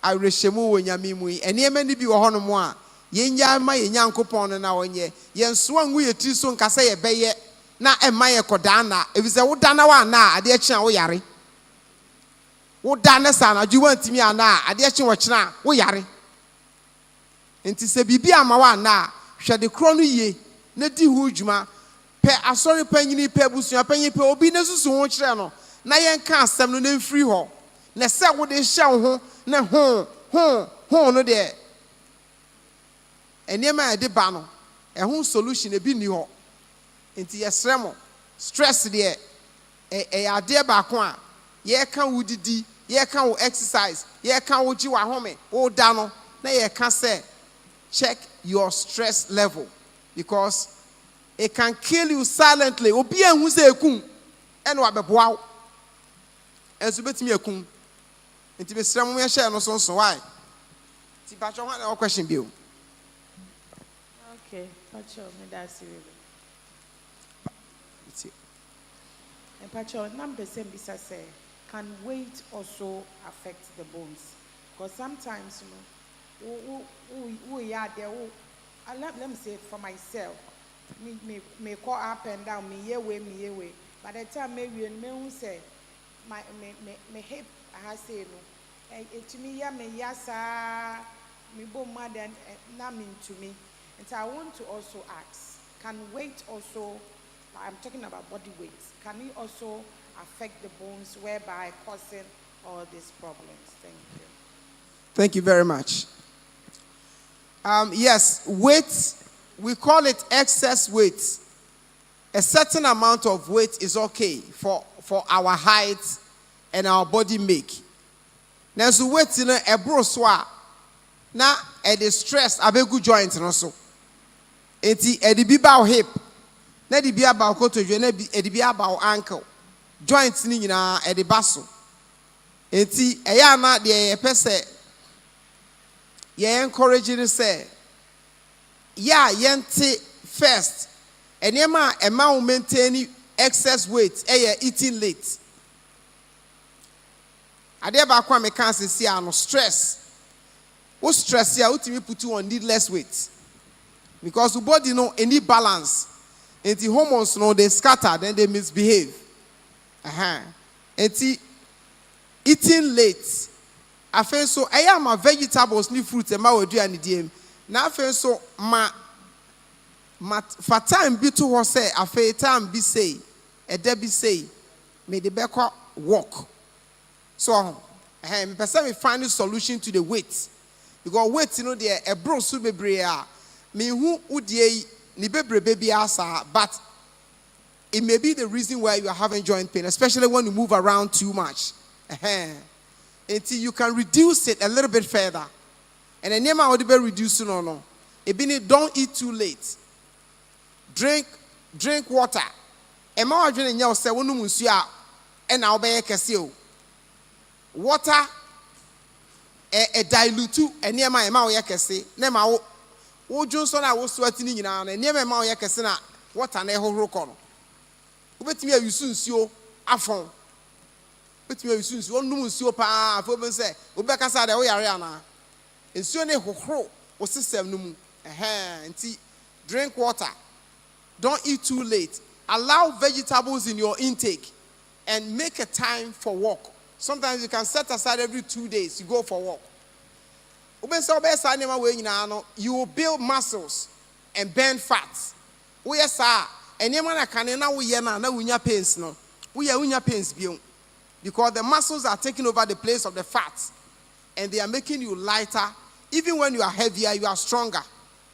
awrehemu wo nyame mu yi. Eniema ni bi wo hono mu a yenya ma yenya nkopon no na wonye. Yenso angu ye tri so nkasa ye beye na emma ye koda na ebise wo dana wa na ade achi a wo yare. Wo dana sa na juwa ntimi ana ade achi wo kina wo yare. Enti se bibi ama wa na hwede kro no ye na di hu djuma pe asori panyini pe busua panyi pe obi na susu ho kire no na yenka asem no na mfiri ho na se wo de hye ho na ho no de enema de ba no ehun solution e bi ni ho enti yesremo stress de e ade ba ko a ye ka wudidi ye ka wo exercise ye ka wo ji wa home wo da no na ye ka say check your stress level because it can kill you silently obi ehun say ekun ene wa beboa enso betimi ekun enti be sremo ye share no so why ti ba cho one question bi o. Okay, Pacho, that's it. And Pacho, nam the same bisa say, can weight also affect the bones? Because sometimes, you know, we are there. Let me say for myself, me go up and down, me ye way. By the time maybe me say, me hip, I say no. To me ya me yasa, me bo mad and nam into me. And so I want to also ask, can weight also, I'm talking about body weight, can it also affect the bones whereby causing all these problems? Thank you. Thank you very much. Yes, weight, we call it excess weight. A certain amount of weight is okay for our height and our body make. Now, so weight in a bro swa, now at the stress, abegu joint and also. Eti edibi ba hip na edibi aba kotodwe na edibi aba ankle joints ni nyina ediba so eti eya na de ye pese ye encourage ni say ya yente first enema ema wo maintain excess weight eating late ade ba kwa me kan sisi ano stress wo stress ya utimi put on needless weight. Because the body no any balance. And the hormones no they scatter, then they misbehave. And eating late. I feel so I am a vegetables ni fruits and my do and DM. Now I feel so ma for time be to her say I feel time be say a Debbie say may the back walk. So person we find a solution to the weight. Because weight you know there a bro super brea. Me who udie ni bebre baby asa, but it may be the reason why you are having joint pain, especially when you move around too much. Until you can reduce it a little bit further. And then you be reducing or no. Don't eat too late. Drink water. Ema adwene nya se wonu musu a e na obeye kese o. Water dilute enema ema wo kese na ma wo dwonso na wo so atini nyina na enema ema wo kese na water na ehohoro kɔ no. Obetimi ayusu nsuo afon. Obetimi ayusu nsuo onum nsuo pa afo be se obekasa de wo yare ana. Nsuo ne hohoro wo system no mu. Nti drink water. Don't eat too late. Allow vegetables in your intake and make a time for walk. Sometimes you can set aside every 2 days you go for walk. You will build muscles and burn fats. And pains no. Pains because the muscles are taking over the place of the fats and they are making you lighter. Even when you are heavier, you are stronger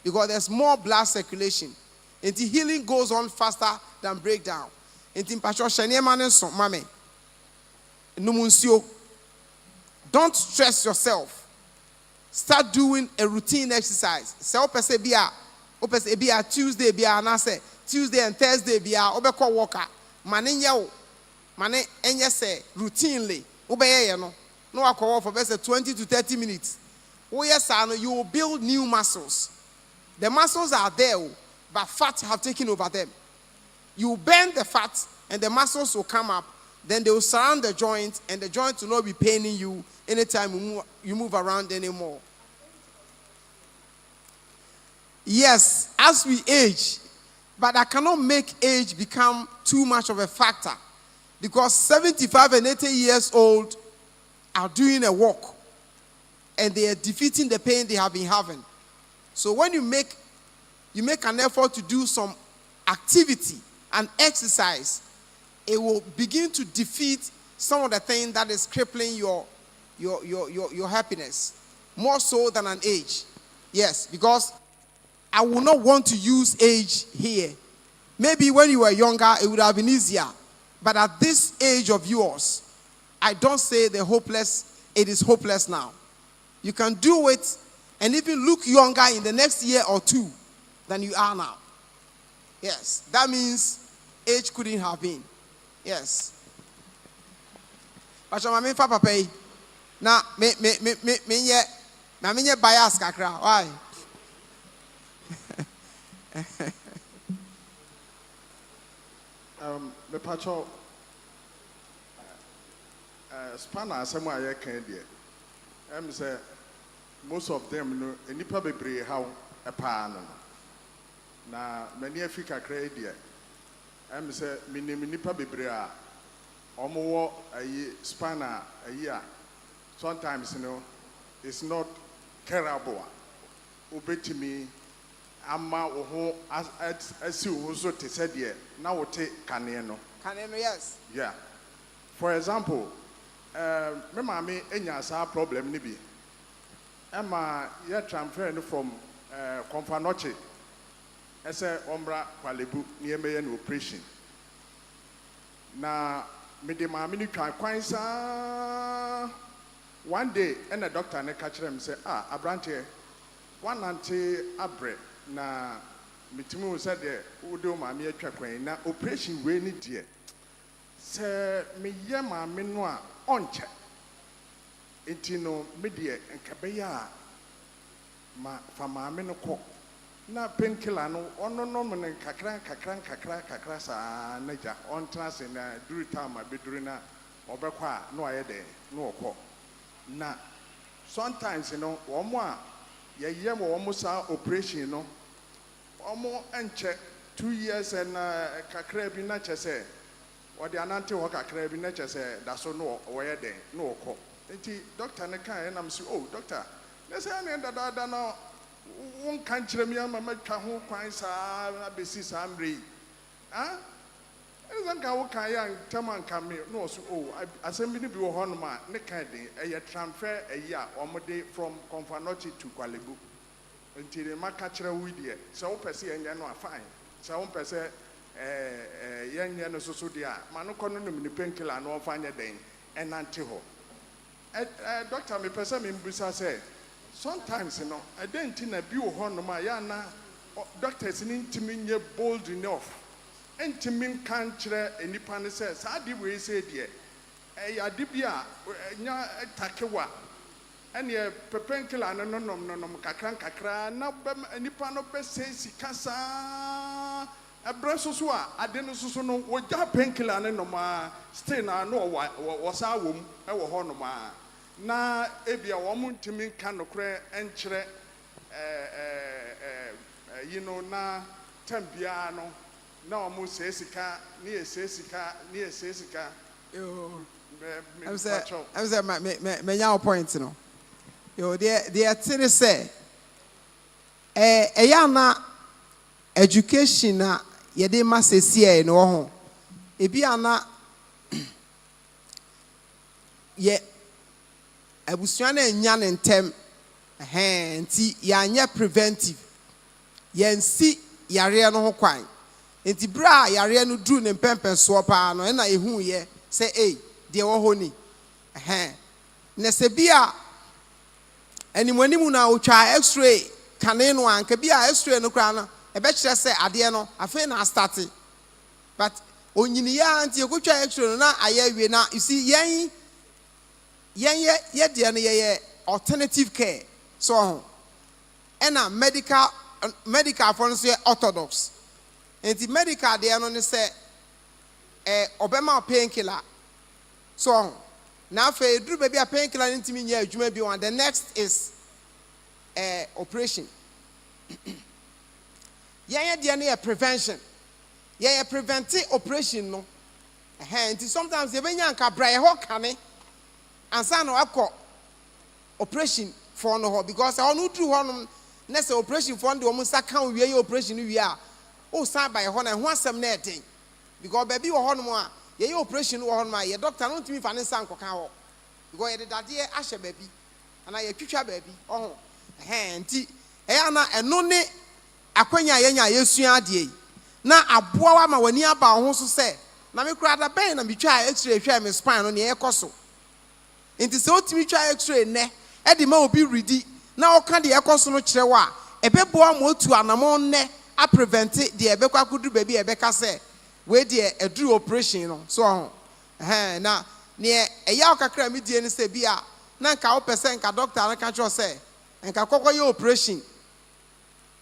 because there's more blood circulation. And the healing goes on faster than breakdown. Don't stress yourself. Start doing a routine exercise. Tuesday Tuesday and Thursday walker. Routinely. No for 20 to 30 minutes. You will build new muscles. The muscles are there, but fat have taken over them. You burn the fat and the muscles will come up. Then they will surround the joint and the joint will not be paining you anytime you move around anymore. Yes, as we age, but I cannot make age become too much of a factor because 75 and 80 years old are doing a walk and they are defeating the pain they have been having. So when you make an effort to do some activity and exercise, it will begin to defeat some of the things that is crippling your happiness, more so than an age. Yes, because I will not want to use age here. Maybe when you were younger, it would have been easier. But at this age of yours, I don't say it is hopeless now. You can do it and even look younger in the next year or two than you are now. Yes, that means age couldn't have been. Yes. But my papa pay. Now me bias kakra. Why? The pacho spanner somewhere I can dear. Say most of them no any probably how a pan. Na many Africa credit. Say minipa bebrea omo a spanner a year. Sometimes it's not carable. Obey me. Ama oho as you also te said here. Now take Caneno. Caneno, yes. Yeah. For example, my mommy enya sa problem ni bi. Emma ye transfer from Confanoche. Ese ombra kwalebu ni emeye no operation. Na me de mommy ni twan kwan sa. One day, and the doctor ne catch them say, abrante, one auntie abre. Na mitimu said the udo mami atwa na operation we ni die se me ye mami no a onche etino me die enkabeya ma fa mami no ko na painkiller no ono no me kakra sa naja on trans na duru time abeduru na obekwa a no ayede no okọ na sometimes omo a ye mo almost operation no omo enche 2 years and kakra bi na chese o de anante ho kakra bi na chese da so no o ye den no okọ enti doctor ne kan na msi doctor na say na dada no won kan kire mi ama matwa ho kwan sa na besi sa mre ezan ka wo kan ya taman kan me no so asem bi wo ho no ma ne kan den e transfer e ya omode from Confanoche to Kwalebu nti de maka kyerɛ wo die sɛ wo pɛsɛ yɛnyɛ no a fine sɛ wo pɛsɛ yɛnyɛ no soso de a ma no kɔ no nom ne painkiller no ɔfa nyɛ den ɛnante hɔ doctor me pɛsɛ me mbusa sɛ sometimes no nti na bi wo hɔ nom a yɛ na doctors ni ntimi nyɛ bold enough ntimi nka nkyerɛ enipa ne sɛ saa de wei sɛ deɛ ɛyɛ ade bi a nya takewa ɛne painkiller no nom kakra na nipa no bɛsɛ sika saa ɛbrɛ so a ade no so no wɔgya painkiller no nom a still na no wɔsa wɔ mu ɛwɔ hɔ nom a na ebia wɔn ntimi nka nokorɛ nkyerɛ na tambia no na wɔn sɛ sika ne yɛ sɛ sika I'm saying, me now point no. Yo, they are telling say, na education na yede ma sesie no ho. Ebi ana ye abusua na nya ne ntem nti ya anya preventive. Yensi yare no ho kwan. Nti bra yare no dru ne mpempen so pa no na ehu ye say de wo ho ni na se bia animanimu na otwa x-ray kane no anka bia x-ray no kra no e be kire se ade no afi na start but onyini ya anti ekotwa x-ray no na aye na you see yen de no ye alternative care so na medical for no say orthodox enti medical de no ne se obema painkiller so now for do baby a painkiller ntimi nya adwuma bi one the next is operation yeah de prevention yeah prevent operation no nti sometimes you benya nka bra ye ho kane ansa no akọ operation for no ho because I no do ho no na say operation for the omusa kan wie operation wie a o san by ho na ho asem na eden because baby wo ho no a ye operation wo hon ma ye doctor no ntimi fa ne san koka ho because ye dade ahye baby ana ye twitwa baby oh nti na eno ne akwanya ye nya yesua ade na aboa wa ma wani aba ho so se na me kura da ben na me twa x-ray hwe me spine no ne ye koso nti se otimi twa x-ray ne e de ma obi redi na oka de ye koso no kire wa ebeboa mo otu anamon ne a prevent de ebekwa kudu baby ebeka se we dey a do operation no so na ne eya okakra me die ne se bia na nka wo percent nka doctor na ka cho se nka kokko ye operation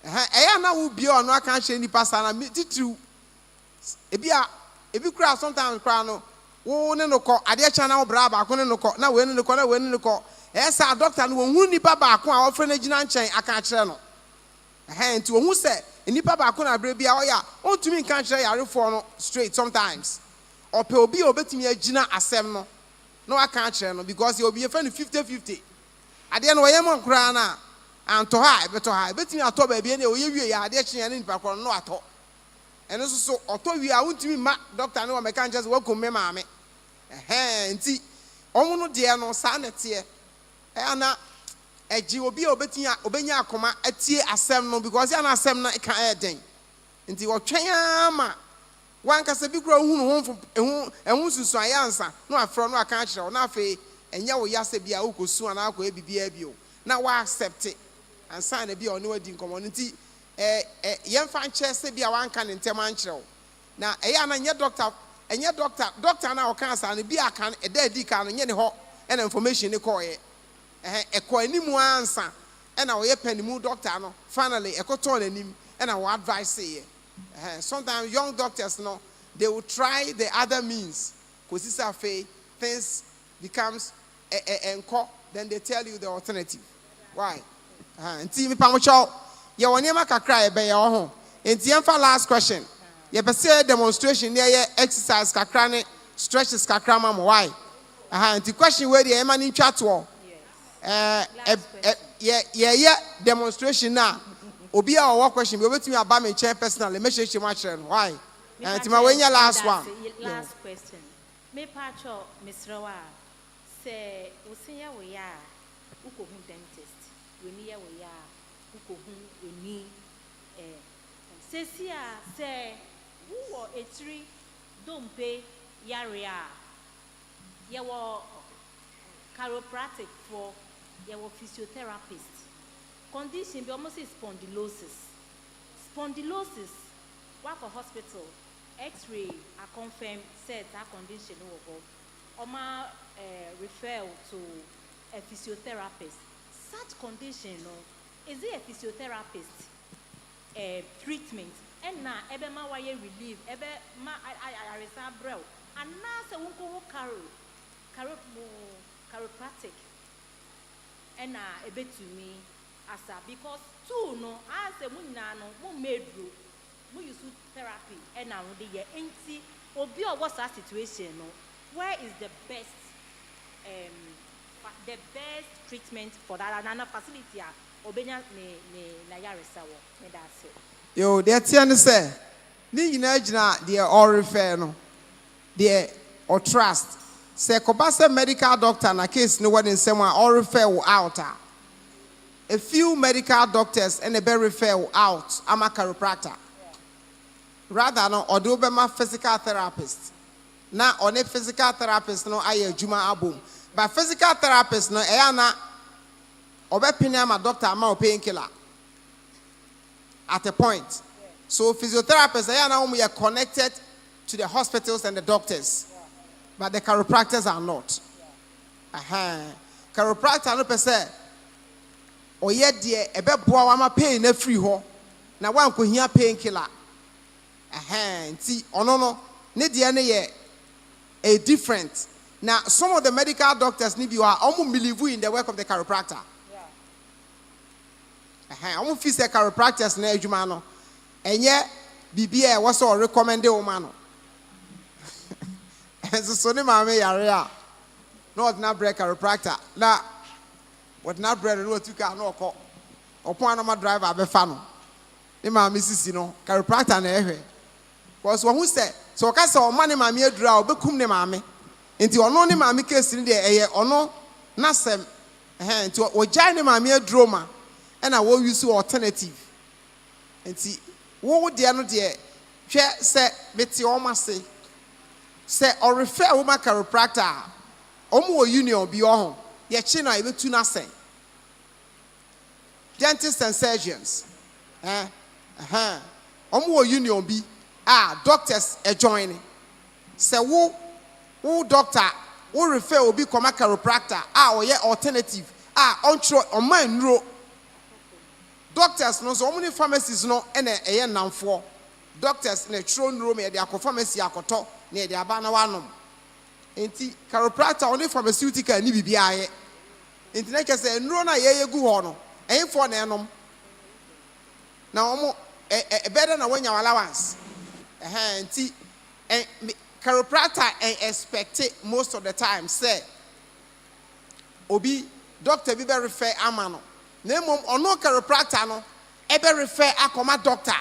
eya na wo bia ono aka hye ni pasa na titru ebi kura sometimes kura no wo ne no ko ade cha na wo bra ba ko ne no ko na we ne ko na we ne ko esa doctor no wo hu ni ba ba ko a wo fre na gina nchen aka kire no nti wo hu se nipa ba ko na bre bia oya ontumi nka kire yare for no straight sometimes ope obi obetumi agina asem no no aka kire no because obi ye friend 50-50 ade no wo ye mon kura na anto ha beto ha betumi ato ba bia na wo ye wie ya ade kire ne nipa ko no ato eno so oto wie a ontumi ma doctor no meka nche wo ko me maame nti omu no de no sa na te ana eji obi obetia obenya akoma atie asem no because ya na asem na ka eden nti wotwen ama wanka se bi kura hunu ehun susu ayansa no afro no aka kire na afi enya wo yase bia ukosu ana akọ ebibia bi o na wa accept it and sign na bia oni wadi nkomo nti yemfa nche se bia wanka ne ntem ankire na eya na nye doctor na o kan sa ne bia kan edi kan nye ne ho na information ne ko ye ekọ animu ansa na wo ye panimu doctor no finally ekoton anim na wo advice say sometimes young doctors no they will try the other means because it's a things becomes encore then they tell you the alternative why nti mi pamocho ye woni ma kakra e be ye ho nti emfa last question ye be say demonstration ne ye exercise kakra ne stretches kakra ma mo why nti question we dey e ma ni twa to yeah demonstration na obi a wo question be obetumi aba me chair personally me share ma kire no why nti ma we nya last one last question me pacho misrawa say osinya we ya uko hu dentist we ni ya we ya kuko hu eni sesia se wo etri dompe yare a ye wo chiropractic for ye wo physiotherapist condition be almost spondylosis work for hospital x-ray a confirm said that condition wo oma refer to a physiotherapist. Such condition, is it a physiotherapist treatment? And now, ebe ma waye relief, ebe ma I reserve bro. And now se wunko chiropractic. And now ebe to me asa because two no as a munna no mo medro mo use therapy and now the ye enti obi o what's that situation no. Where is the best treatment for that another facility? Obenya ne na yaresa wo. Me da se. Yo, they tell say, ni nyina gina the or refer no. The or trust. Say kobasa medical doctor na case no one in someone or refer out. A few medical doctors and a be refer out. I'm a chiropractor. Rather no or do be my physical therapist. Now, on a physical therapist, no, I juma abum. But physical therapist, no, na obepina my doctor, I'm painkiller. At a point. So, physiotherapists, we are connected to the hospitals and the doctors. But the chiropractors are not. Chiropractor, no, per se. Or yet, dear, a bed boy, I'm a pain, a free ho. Now, one could hear painkiller. See, oh, no, need the a different. Now, some of the medical doctors need you are almost believe in the work of the chiropractor. I won't feel the chiropractors na ejumano. And yet, BBA was all recommended woman. And so, mama, area. Not not break chiropractor. Now, what not bread and what you can no call. Upon my driver, be fan. The mamma, Mrs. Chiropractor, and was one who said. So kasa o mane maame adura obekum ne maame enti ono ne maame case ni de eye ono nasem enti o jai ne maame aduro ma na wo use alternative enti wo de no de hwe se meti o mase se o refer wo ma chiropractor o mo union bi o ho ye chi na ebetu na sen dentists and surgeons o mo union bi doctors joining. Say who doctor who refer will be come a chiropractor or yeah alternative on my enroll. Doctors no so many pharmacies no and a nam for doctors in a throne room at their pharmacy akoto near their banner one. Enti chiropractor only pharmaceutical ni bibia. Enti na kese enroll na ye gu ho no. En for na enom. Na omo better na when your allowance. Chiropractor expect most of the time say obi doctor be refer amano na mom ono chiropractor no e be refer akoma doctor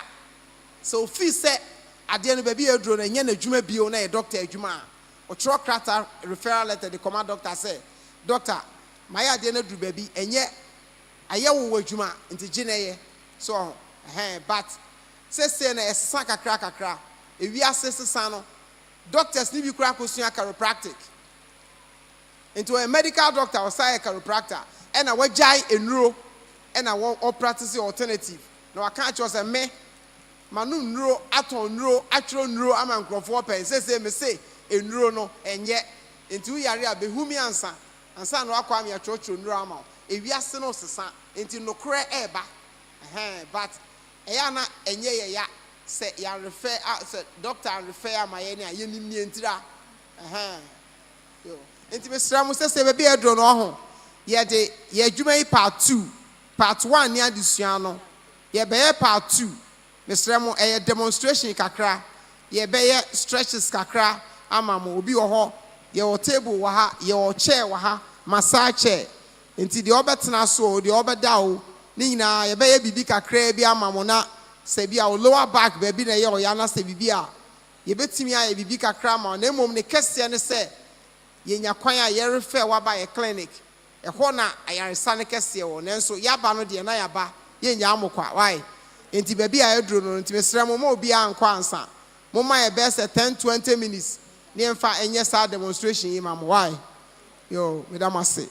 so fee say ade no baby aduro na nya na adwuma bio na e doctor adwuma o chiropractor referral letter the command doctor say doctor my ade na duru baby enye aye wo adwuma nti gineye so but say na esesa kakra ewi asese no doctors ni bi kura kosua chiropractic into a medical doctor or say chiropractor and a wajai enro and a one practice alternative no I can't just me manu nro aton nro atro nro am nkrofo pen say me say enro no enye into yare abehumi ansa no akwa me atro nro ama ewi ase no sesa into no kure eba but eya na enye ya say ya refer say doctor refer my any ayeni nientira yo enti mesra mo say be edro no ho ye de ye adwuma yi part 2 part 1 ni adesua no ye be part 2 mesra mo demonstration kakra ye be stretches kakra ama mo obi wo ho ye wo table wo ha ye wo chair wo ha massage chair enti de obetena so de obeda o ni nyina ye be bibi kakra bi ama mo na se bia o lower back baby na ye o ya na se bibia ye betimi aye bibi kakra ma na emom ne kese ne se ye nya kwan a ye refer wa ba ye clinic e ho na ayaresa ne kese wo nenso ya ba no de na ya ba ye nya amokwa why enti baby a edro no enti mesrɛ mo ma obi ankɔ ansa mo ma e best 10-20 minutes ne mfa enye sa demonstration yi ma mo why yo madam ase.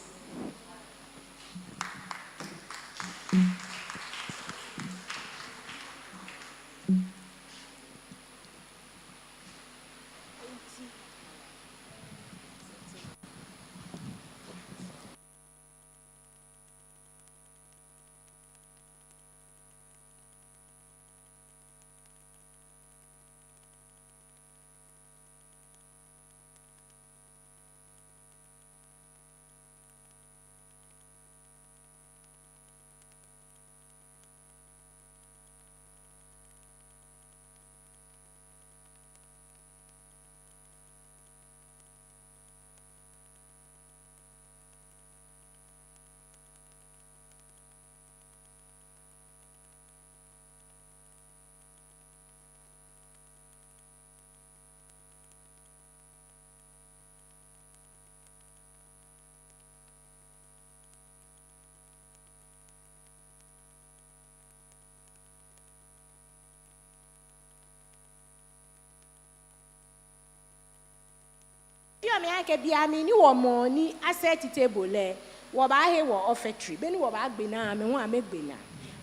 Me ake bia me ni wo mo ni asset table le wo ba he wo offertory be ni wo ba gbe na me ho a me gbe na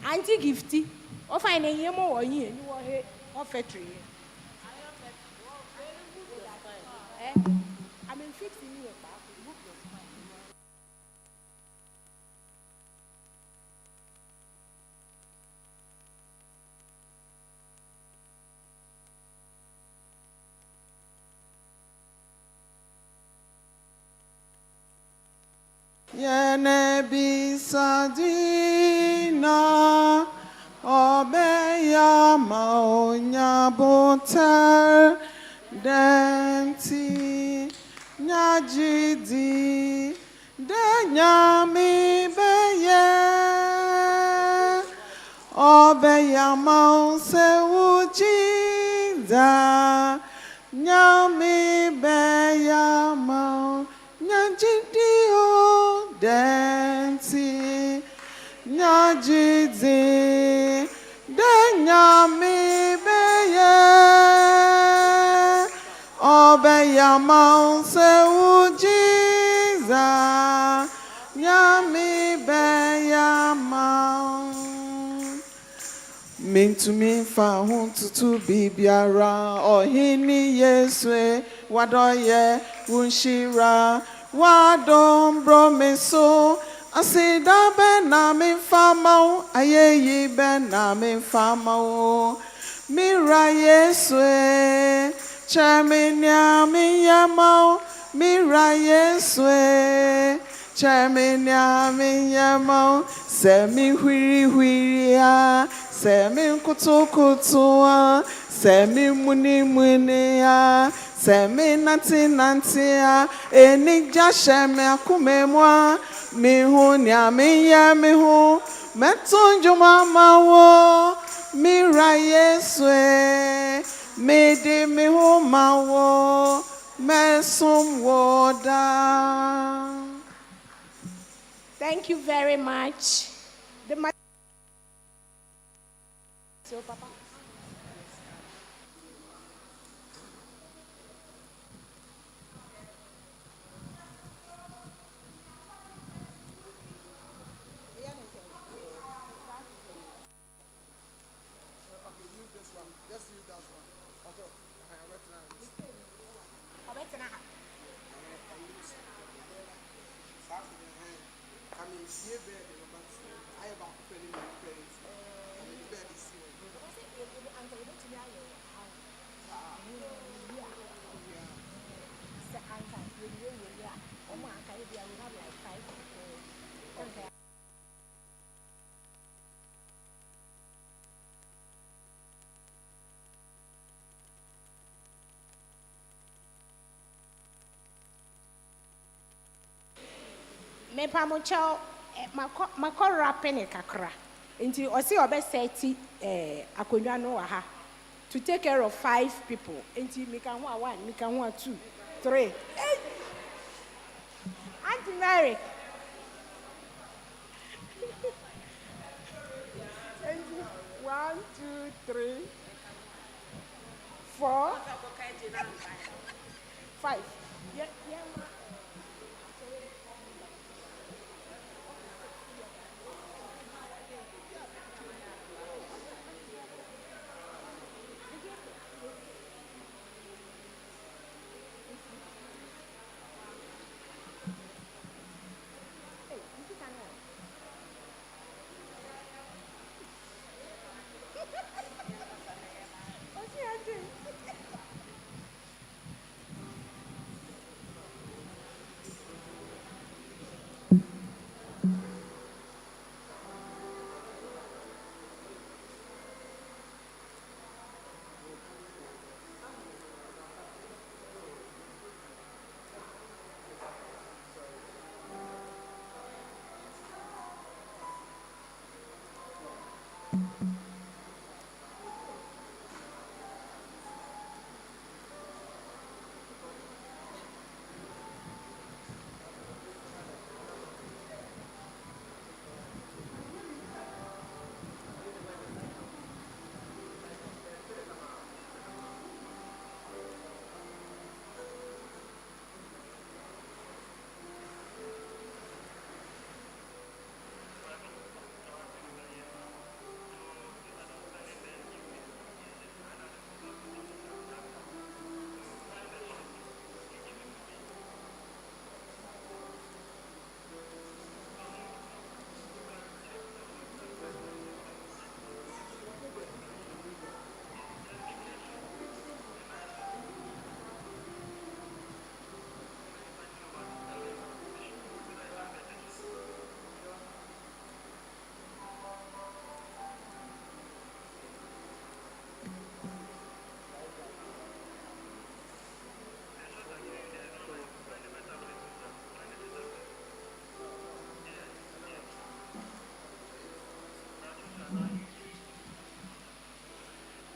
anti gifty o fine ye mo wo yin ni wo he offertory I mean fixing you ba book your spine. Yene bisadina obeya maonya boter denti nyajidi denyami beye obeya mause ujida nyami beya mau nyajidio denti nyajidi denyami beye obeya mause ujiza nyami beya mau mintumi fa huntutu bibiara ohini yeswe wadoye unshira wadombro meso asida be na mi famao ayeyi be na mi famao mira yeswe cheminya mi yamao mira yeswe cheminya mi yamao semi hwiri ya semi kutu ya semi muni ya semi nanti ya eni jasheme akumemwa mi hu nya mi ya mi hu metunju mama wo mira yeswe mi di mi hu ma wo mesum woda. Thank you very much. So, Papa. Me pamucho mako rapping kakra nti osi obeseti akonwa no wa ha to take care of 5 people nti mika ho a 1 mika ho a 2 3 Auntie Mary 3, 4, 5. Yeah, yeah.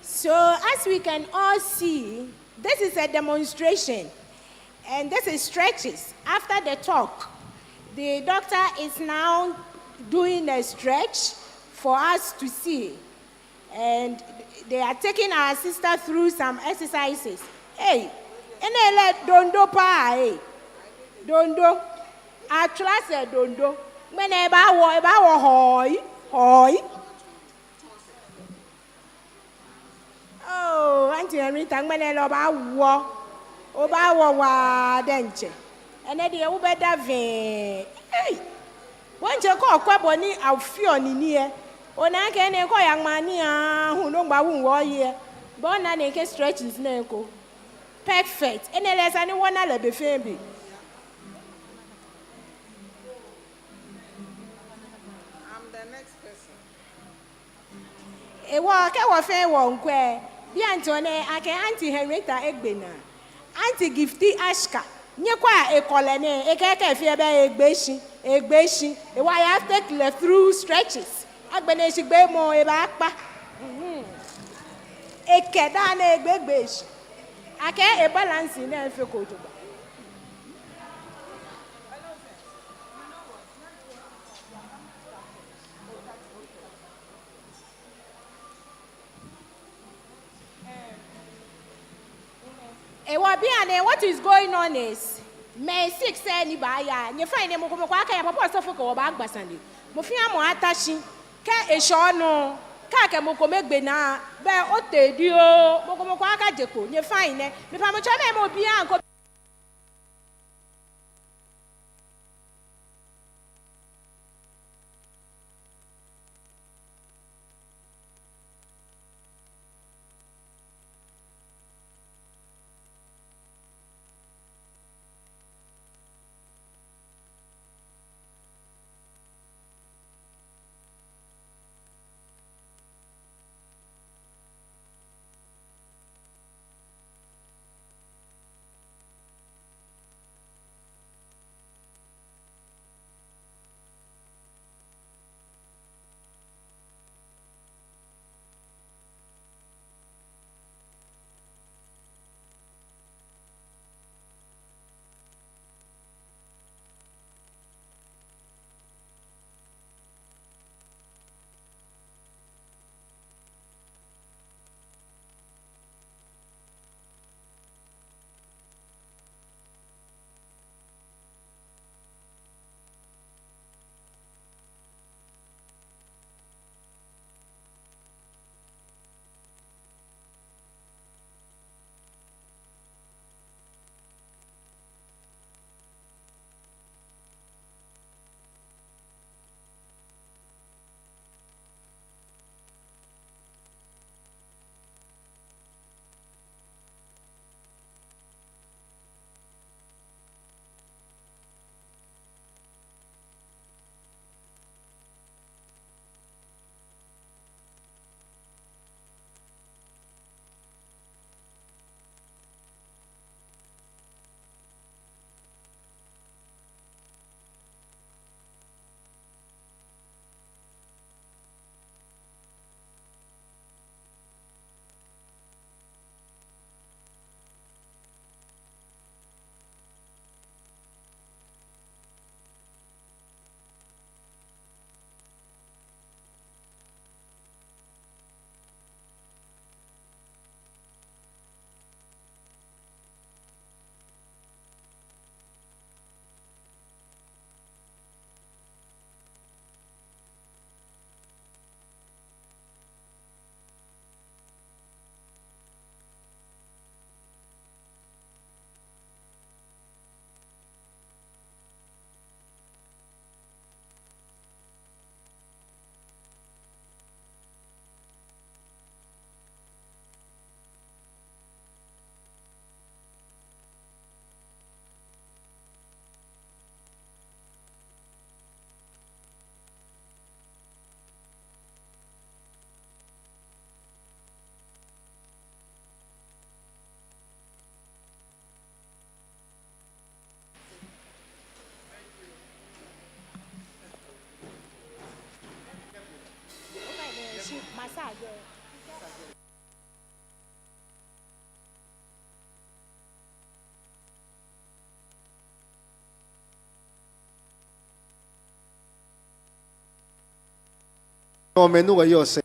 So as we can all see, this is a demonstration, and this is stretches. After the talk, the doctor is now doing a stretch for us to see, and they are taking our sister through some exercises. Hey, enele dondo pa hey, dondo. Our class said dondo. When eba wo hoy. Oh, Auntie Henry, thank me about war. Oba wa denche. And then the better vein. Hey, when you call Quaboni, I'll feel in here. When I can call young man who know my wound war here. Born and naked stretches neko. Perfect. And then there's anyone other be family. I'm the next person. A walk, I was fair one quay. Be Antone, I can Auntie Henrietta Egbena. Auntie Gifty Ashka. Nyekwa e kolene e keke fie be egbeshi e wa ya take through stretches agbene sigbe mo e ba pa e keda na egbegbeshi ake e balance na fe ko to. What is going on is May 6 any buyer, you find them come kwaka ya papa sofo ko ba agbasande. Mo fi amo atashi ka e sho no ka ke mo ko megbe na be o tedi o mo ko mo kwaka jeko you find ne me fa mo chome mo bi an ko No, menu wa yo say.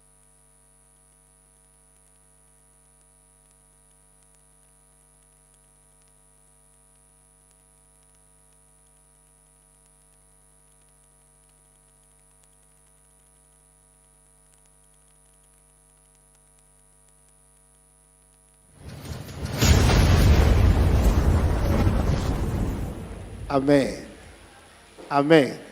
Amen. Amen.